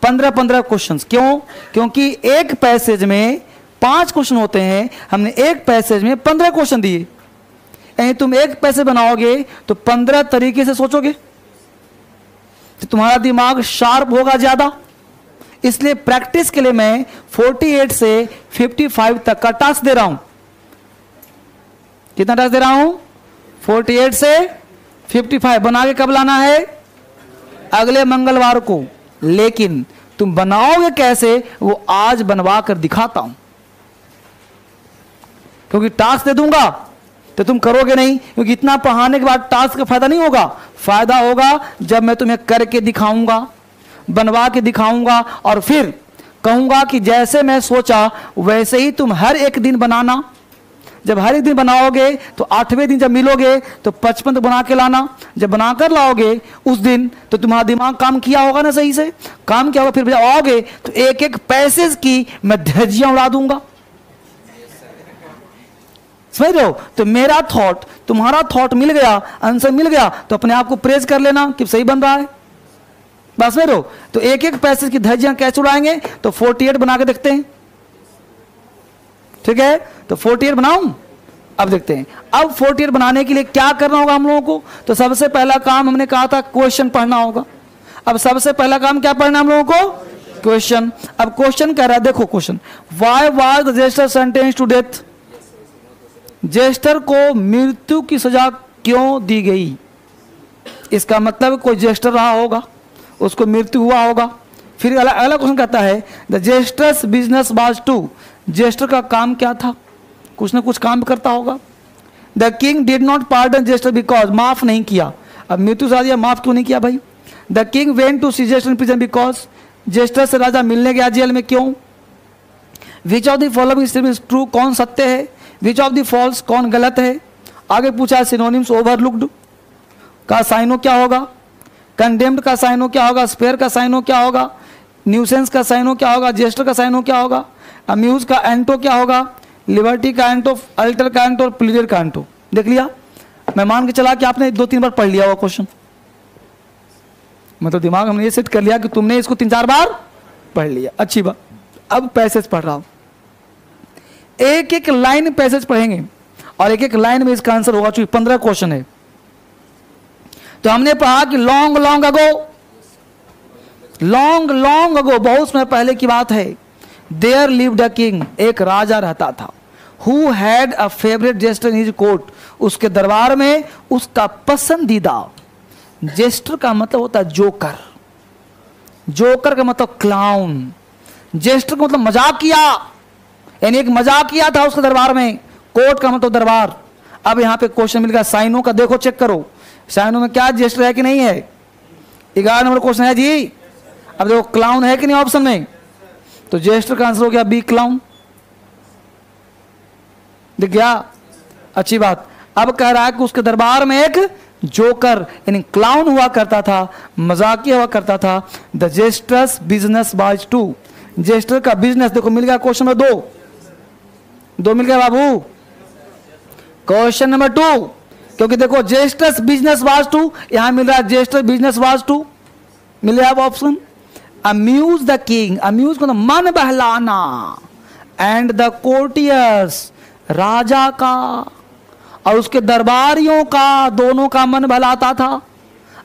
15-15 क्वेश्चन। क्यों? क्योंकि एक पैसेज में 5 क्वेश्चन होते हैं, हमने एक पैसेज में 15 क्वेश्चन दिए। यानी तुम एक पैसेज बनाओगे तो 15 तरीके से सोचोगे, तो तुम्हारा दिमाग शार्प होगा ज्यादा। इसलिए प्रैक्टिस के लिए मैं 48 से 55 तक का टास्क दे रहा हूं। कितना टास्क दे रहा हूं? 48 से 55 बना के कब लाना है? अगले मंगलवार को। लेकिन तुम बनाओगे कैसे वो आज बनवा कर दिखाता हूं, क्योंकि टास्क दे दूंगा तो तुम करोगे नहीं, क्योंकि इतना पढ़ाने के बाद टास्क का फायदा नहीं होगा। फायदा होगा जब मैं तुम्हें करके दिखाऊंगा, बनवा के दिखाऊंगा, और फिर कहूंगा कि जैसे मैं सोचा वैसे ही तुम हर एक दिन बनाना। जब हर एक दिन बनाओगे तो 8वें दिन जब मिलोगे तो 55 तो बना के लाना। जब बनाकर लाओगे उस दिन तो तुम्हारा दिमाग काम किया होगा ना, सही से काम किया होगा। फिर जब आओगे तो एक एक पैसेज की मैं धज्जियां उड़ा दूंगा। समझ रहे हो? तो मेरा थॉट, तुम्हारा थॉट मिल गया, आंसर मिल गया, तो अपने आप को प्रेज कर लेना कि सही बन रहा है। बस समझ रहे हो? तो एक एक पैसेज की धज्जियां कैसे उड़ाएंगे? तो 48 बना के देखते हैं, ठीक है? तो 48 बनाऊं? अब देखते हैं। अब 48 बनाने के लिए क्या करना होगा हम लोगों को? तो सबसे पहला काम हमने कहा था क्वेश्चन पढ़ना होगा। अब सबसे पहला काम क्या पढ़ना हम लोगों को? क्वेश्चन। अब क्वेश्चन कह रहा है, देखो question, why was the jester sentenced to death? Jester को मृत्यु की सजा क्यों दी गई? इसका मतलब कोई जेस्टर रहा होगा, उसको मृत्यु हुआ होगा। फिर अगला क्वेश्चन कहता है the jester's business was to, jester का काम क्या था? कुछ ना कुछ काम करता होगा। The king did not pardon jester because, माफ नहीं किया। अब मृत्यु सजा दिया, माफ क्यों नहीं किया भाई? The king went to see jester in prison because, jester से राजा मिलने गया जेल में, क्यों? Which of the following statement is true, कौन सत्य है? विच ऑफ द फॉल्स, कौन गलत है? आगे पूछा सिनोनिम्स, ओवरलुक्ड का साइनो क्या होगा? कंडेम्ड का साइनो क्या होगा? स्पेयर का साइनो क्या होगा? न्यूसेंस का साइनो क्या होगा? जेस्टर का साइनो क्या होगा? अम्यूज का एंटो क्या होगा? लिबर्टी का एंटो, अल्टर का एंटो और प्लीडर का एंटो। देख लिया? मैं मान के चला कि आपने 2-3 बार पढ़ लिया हुआ क्वेश्चन, मतलब दिमाग हमने ये सेट कर लिया कि तुमने इसको 3-4 बार पढ़ लिया। अच्छी बात। अब पैसेज पढ़ रहा हूं, एक एक लाइन पैसेज पढ़ेंगे और एक एक लाइन में इसका आंसर होगा, चूंकि 15 क्वेश्चन है। तो हमने पढ़ा कि लॉन्ग लॉन्ग अगो, बहुत समय पहले की बात है, देयर लिव्ड अ किंग, एक राजा रहता था, who had a favourite jester in his court, उसके दरबार में उसका पसंदीदा। जेस्टर का मतलब होता है जोकर, जोकर का मतलब क्लाउन, जेस्टर का मतलब मजाकिया, यानी एक मजाकिया था उसके दरबार में। कोर्ट का मतलब दरबार। अब यहां पे क्वेश्चन मिल गया साइनो का, देखो चेक करो साइनो में क्या जेस्टर है कि नहीं है। 11 नंबर क्वेश्चन है जी। अब देखो क्लाउन है कि नहीं ऑप्शन में, तो जेस्टर का आंसर हो गया बी, क्लाउन। दिख गया? अच्छी बात। अब कह रहा है कि उसके दरबार में एक जोकर यानी क्लाउन हुआ करता था, मजाकिया हुआ करता था। The jester's business was to, jester का बिजनेस, देखो मिल गया क्वेश्चन नंबर 2 मिल गया बाबू। क्वेश्चन नंबर 2, क्योंकि देखो जेस्टर्स बिजनेस वाज टू, यहां मिल रहा है जेस्टर बिजनेस वाज टू, मिल रहा है option. Amuse the king, amuse को मन बहलाना, एंड द कोर्टियर्स, राजा का और उसके दरबारियों का, दोनों का मन बहलाता था।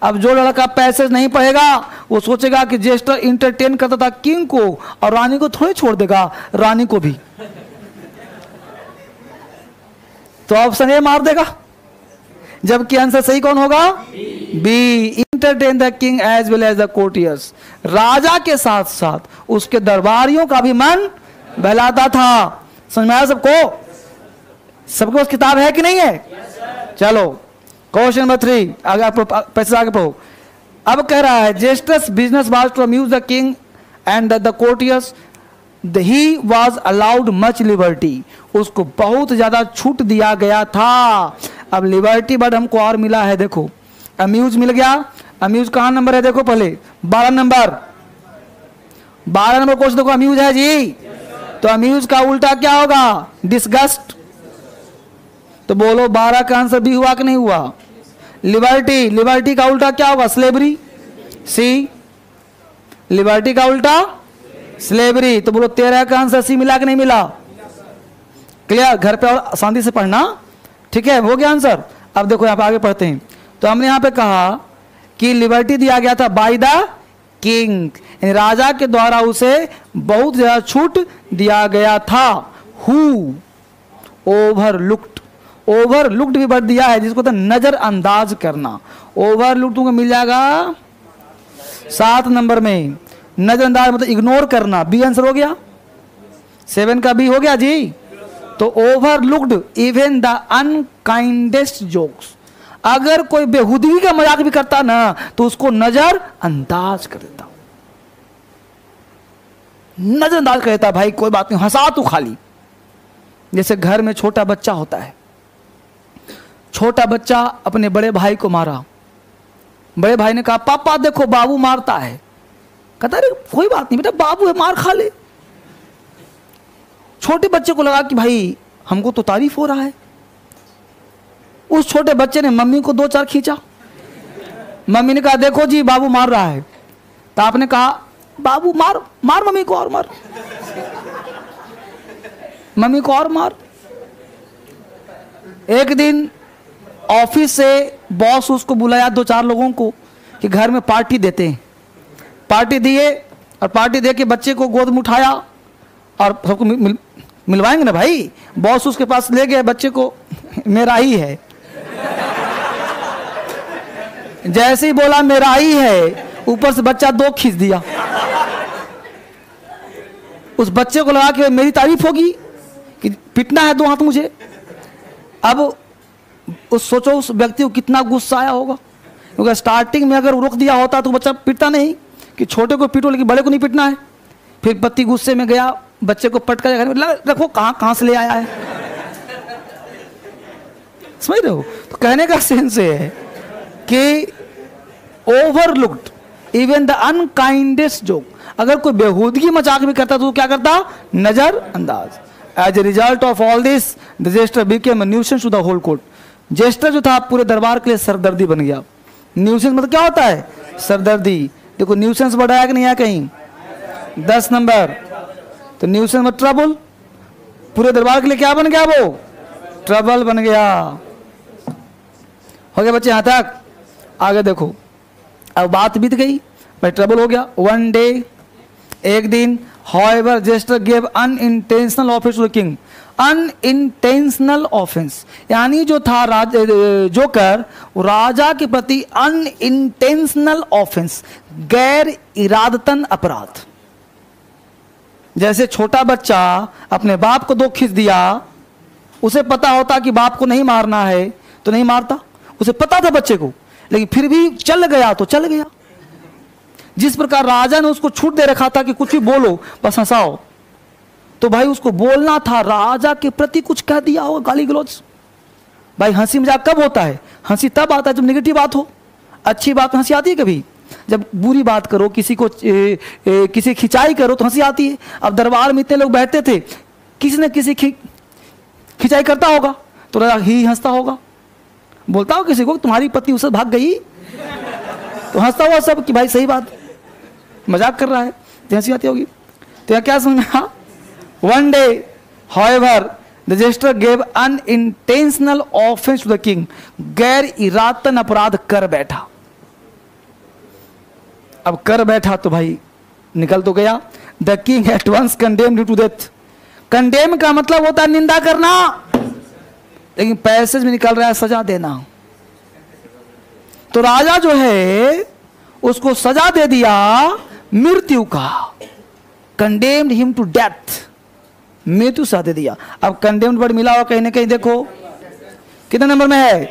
अब जो लड़का पैसेज नहीं पढ़ेगा वो सोचेगा कि जेस्टर इंटरटेन करता था किंग को, और रानी को थोड़ी छोड़ देगा, रानी को भी। तो ऑप्शन ए मार देगा, जबकि आंसर सही कौन होगा? B, entertain the king as well as the courtiers, राजा के साथ साथ उसके दरबारियों का भी मन बहलाता था। समझ में आया सबको? सबके पास किताब है कि नहीं है? चलो क्वेश्चन नंबर 3, आगे आप पैसे आगे पढ़ो। अब कह रहा है jester's business was to amuse the king and the courtiers, he was allowed much liberty, उसको बहुत ज्यादा छूट दिया गया था। अब लिबर्टी वर्ड हमको और मिला है, देखो अम्यूज मिल गया। अम्यूज कहां नंबर है? देखो पहले 12 नंबर क्वेश्चन देखो, अम्यूज है जी। तो अम्यूज का उल्टा क्या होगा? डिस्गस्ट। तो बोलो 12 का आंसर बी हुआ कि नहीं हुआ? लिबर्टी, लिबर्टी का उल्टा क्या होगा? स्लेवरी। सी, लिबर्टी का उल्टा स्लेवरी। तो बोलो 13 का आंसर सी मिला कि नहीं मिला? क्लियर? घर पे और शांति से पढ़ना, ठीक है? हो गया आंसर। अब देखो यहां पे आगे पढ़ते हैं। तो हमने यहां पे कहा कि लिबर्टी दिया गया था बाय द किंग, राजा के द्वारा उसे बहुत ज्यादा छूट दिया गया था। हु ओवरलुक्ड, ओवरलुक्ड भी वर्ड दिया है जिसको तो नजरअंदाज करना। ओवरलुक्ड तुमको मिल जाएगा 7 नंबर में। नजरअंदाज मतलब इग्नोर करना, बी आंसर हो गया। 7 का बी हो गया जी। तो ओवरलुक्ड इवन द अनकाइंडेस्ट जोक्स, अगर कोई बेहुदगी का मजाक भी करता ना तो उसको नजरअंदाज कर देता, नजरअंदाज कर देता। भाई कोई बात नहीं, हंसा तू खाली। जैसे घर में छोटा बच्चा होता है, छोटा बच्चा अपने बड़े भाई को मारा, बड़े भाई ने कहा पापा देखो बाबू मारता है। कहता अरे कोई बात नहीं बेटा, बाबू है मार खा ले। छोटे बच्चे को लगा कि भाई हमको तो तारीफ हो रहा है। उस छोटे बच्चे ने मम्मी को 2-4 खींचा। मम्मी ने कहा देखो जी बाबू मार रहा है। तो आपने कहा बाबू मार मार, मम्मी को और मार, मम्मी को और मार। एक दिन ऑफिस से बॉस उसको बुलाया 2-4 लोगों को कि घर में पार्टी देते हैं। पार्टी दिए और पार्टी दे के बच्चे को गोद में उठाया और सबको मिलवाएंगे ना भाई। बॉस उसके पास ले गए बच्चे को, मेरा ही है। जैसे ही बोला मेरा ही है, ऊपर से बच्चा 2 खींच दिया। उस बच्चे को लगा कि मेरी तारीफ होगी कि पिटना है 2 हाथ मुझे। अब उस सोचो उस व्यक्ति को कितना गुस्सा आया होगा, क्योंकि स्टार्टिंग में अगर रोक दिया होता तो बच्चा पिटता नहीं कि छोटे को पीटो लेकिन बड़े को नहीं पिटना है। फिर पति गुस्से में गया, बच्चे को पटका रखो, कहां से ले आया है। समझ रहे हो? तो कहने का सेंस है कि ओवरलुक्ड इवन द अनकाइंडेस्ट जोक, अगर कोई बेहूदगी मजाक भी करता तो क्या करता? नजरअंदाज। As a result of all this the jester became a nuisance to the whole court, jester जो था पूरे दरबार के लिए सरदर्दी बन गया। न्यूसेंस मतलब क्या होता है? सरदर्दी। देखो न्यूसेंस बढ़ाया कि नहीं आया कहीं? 10 नंबर। तो न्यूसेंस मतलब ट्रबल, पूरे दरबार के लिए क्या बन गया? वो ट्रबल बन गया। हो गया बच्चे यहां तक? आगे देखो, अब बात बीत गई भाई, ट्रबल हो गया। वन डे, एक दिन, however jester gave unintentional offence to the king. Unintentional offence यानी जो था जोकर, राजा के प्रति अनइंटेंशनल ऑफेंस, गैर इरादतन अपराध। जैसे छोटा बच्चा अपने बाप को 2 खींच दिया, उसे पता होता कि बाप को नहीं मारना है तो नहीं मारता, उसे पता था बच्चे को, लेकिन फिर भी चल गया तो चल गया। जिस प्रकार राजा ने उसको छूट दे रखा था कि कुछ भी बोलो बस हंसाओ, तो भाई उसको बोलना था, राजा के प्रति कुछ कह दिया होगा, गाली गलौज। भाई हंसी मजाक कब होता है? हंसी तब आता है जब नेगेटिव बात हो। अच्छी बात में हंसी आती है कभी? जब बुरी बात करो, किसी को किसी खिंचाई करो तो हंसी आती है। अब दरबार में इतने लोग बैठते थे, किसी न किसी खिंचाई करता होगा तो राजा ही हंसता होगा, बोलता हो किसी को तुम्हारी पत्नी उससे भाग गई, तो हंसता हुआ सब कि भाई सही बात, मजाक कर रहा है, तो हंसी आती होगी। तो क्या समझा? One day however the jester gave unintentional offence to the king, गैर इरादतन अपराध कर बैठा। अब कर बैठा तो भाई निकल तो गया। The king at once condemned to death. Condemn का मतलब होता है निंदा करना, लेकिन पैसेज में निकल रहा है सजा देना। तो राजा जो है उसको सजा दे दिया मृत्यु का, कंडेम्ड हिम टू डेथ, मृत्यु सजा दे दिया। अब कंडेम्ड वर्ड मिला हुआ कहीं ना कहीं, देखो कितने नंबर में है?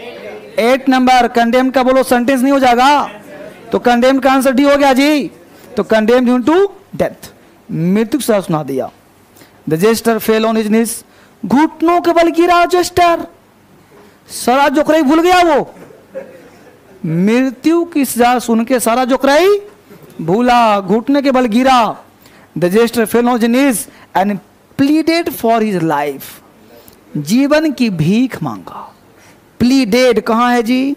8 नंबर। कंडेम्ड का बोलो सेंटेंस नहीं हो जाएगा, तो कंडेम्ड का आंसर डी हो गया जी। तो कंडेम्ड हिम टू डेथ, मृत्यु सजा सुना दिया। The jester fell on his knees, घुटनों के बल गिरा जेस्टर, सारा जोकराई भूल गया वो, मृत्यु की सजा सुन के सारा जोकराई भूला, घुटने के बल गिरा। The jester fell on his knees and pleaded for his life, जीवन की भीख मांगा। प्लीडेड कहां है जी?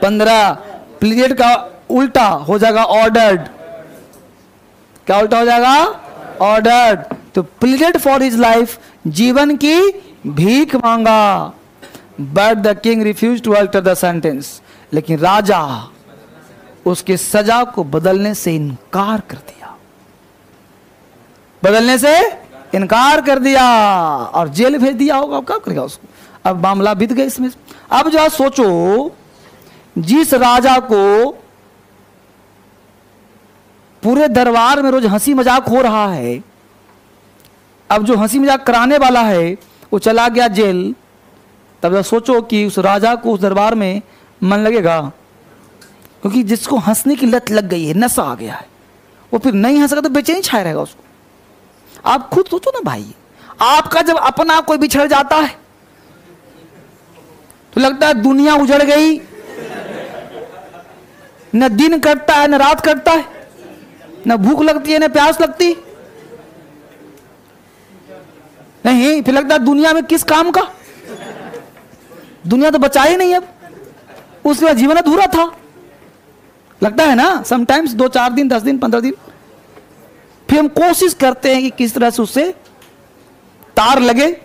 15। प्लीडेड का उल्टा हो जाएगा ऑर्डर्ड। क्या उल्टा हो जाएगा? ऑर्डर्ड। तो प्लीडेड फॉर हिज लाइफ, जीवन की भीख मांगा। But the king refuse to alter the sentence, लेकिन राजा उसके सजा को बदलने से इनकार कर दिया, बदलने से इनकार कर दिया और जेल भेज दिया होगा। अब क्या करेगा उसको? अब मामला बीत गया इसमें। अब जो सोचो, जिस राजा को पूरे दरबार में रोज हंसी मजाक हो रहा है, अब जो हंसी मजाक कराने वाला है वो चला गया जेल, तब जब सोचो कि उस राजा को उस दरबार में मन लगेगा? क्योंकि जिसको हंसने की लत लग गई है, नशा आ गया है, वो फिर नहीं हंसेगा तो बेचैनी छाया रहेगा उसको। आप खुद सोचो ना भाई, आपका जब अपना कोई बिछड़ जाता है तो लगता है दुनिया उजड़ गई, न दिन कटता है न रात कटता है, न भूख लगती है न प्यास लगती, नहीं, फिर लगता है दुनिया में किस काम का, दुनिया तो बचा ही नहीं, अब उसके बाद जीवन अधूरा था, लगता है ना समटाइम्स। 2-4 दिन, 10 दिन, 15 दिन, फिर हम कोशिश करते हैं कि किस तरह से उससे तार लगे,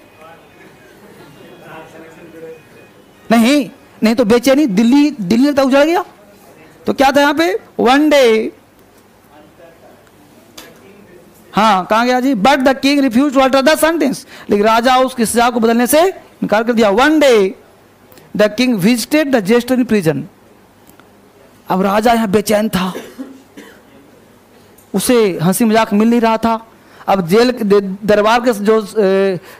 नहीं तो बेचैनी, दिल्ली तक उजड़ गया। तो क्या था यहां पे? वन डे, हाँ कहां गया जी? But the king refuse to alter the sentence, लेकिन राजा उसकी सजा को बदलने से इनकार कर दिया। One day the king visited the jester in prison. अब राजा यहां बेचैन था, उसे हंसी मजाक मिल नहीं रहा था। अब जेल दरबार के जो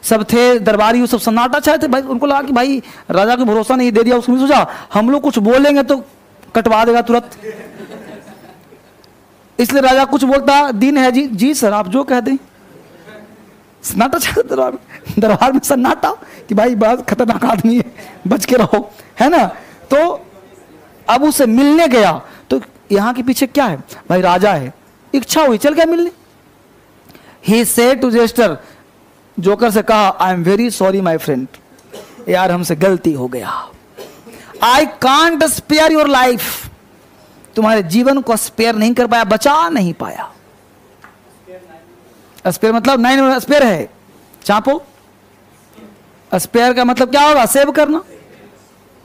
सब थे दरबारी, वो सब सन्नाटा चाहे थे भाई, उनको लगा कि भाई राजा को भरोसा नहीं, दे दिया उसको, सोचा हम लोग कुछ बोलेंगे तो कटवा देगा तुरंत, इसलिए राजा कुछ बोलता, दिन है जी, जी सर आप जो कह दें। सन्नाटा चाहे दरबार में, सन्नाटा कि भाई बहुत खतरनाक आदमी है, बच के रहो, है ना। तो अब उसे मिलने गया, तो यहां के पीछे क्या है भाई? राजा है, इच्छा हुई, चल गया मिलने। He said to jester, joker से कहा, I am very sorry my friend, यार हमसे गलती हो गया, I can't spare your life, तुम्हारे जीवन को स्पेयर नहीं कर पाया, बचा नहीं पाया। स्पेयर मतलब 9 स्पेयर है, चापो। स्पेयर का मतलब क्या होगा? सेव करना,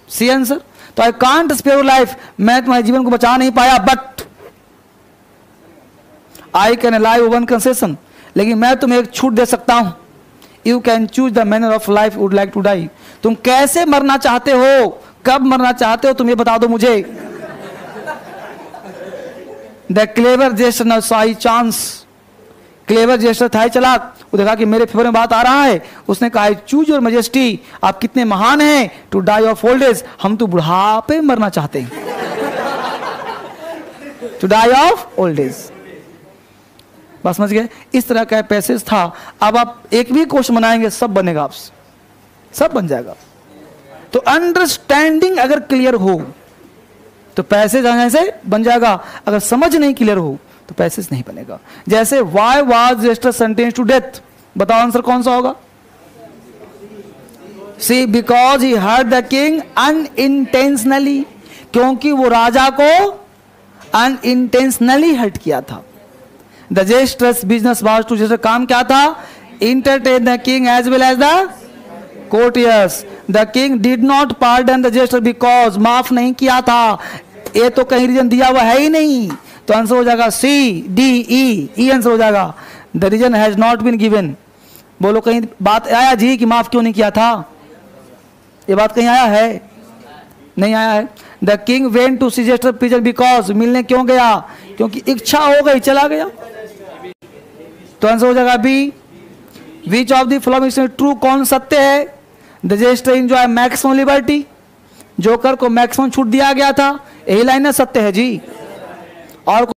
सी आंसर। तो I can't spare your life, मैं तुम्हारे जीवन को बचा नहीं पाया, but I can allow one concession, लेकिन मैं तुम्हें एक छूट दे सकता हूं। You can choose the manner of life would like to die, तुम कैसे मरना चाहते हो, कब मरना चाहते हो, तुम ये बता दो मुझे। The clever jester now saw his chance, clever jester था चलाक, वो देखा कि मेरे फेवर में बात आ रहा है, उसने कहा, चूज योर मैजेस्टी, आप कितने महान हैं, to die of old age, हम तो बुढ़ापे में मरना चाहते हैं, to die of old age. बस समझ गए? इस तरह का पैसेज था। अब आप एक भी क्वेश्चन बनाएंगे सब बनेगा, आपसे सब बन जाएगा। तो अंडरस्टैंडिंग अगर क्लियर हो तो पैसेज आने से बन जाएगा। अगर समझ नहीं क्लियर हो तो पैसेज नहीं बनेगा। जैसे why was register sentence to death, बताओ आंसर कौन सा होगा? C because he hurt the king unintentionally, क्योंकि वो राजा को अनइंटेंशनली हर्ट किया था। The jester's business was to, जैसे काम क्या था? Entertain the king as well as the courtiers. The king did not pardon the jester because, माफ नहीं किया था। ये तो कहीं रीजन दिया हुआ है ही नहीं, तो आंसर हो जाएगा सी डी ई आंसर हो जाएगा। The reason has not been given. बोलो कहीं बात आया जी कि माफ क्यों नहीं किया था? ये बात कहीं आया है? नहीं आया है। The king went to see jester prison because, मिलने क्यों गया? क्योंकि इच्छा हो गई, चला गया। तो आंसर हो जाएगा B. Which of the following true, कौन सत्य है? The jester enjoy maximum liberty, joker को मैक्सिमम छूट दिया गया था, यही लाइन है, सत्य है जी। और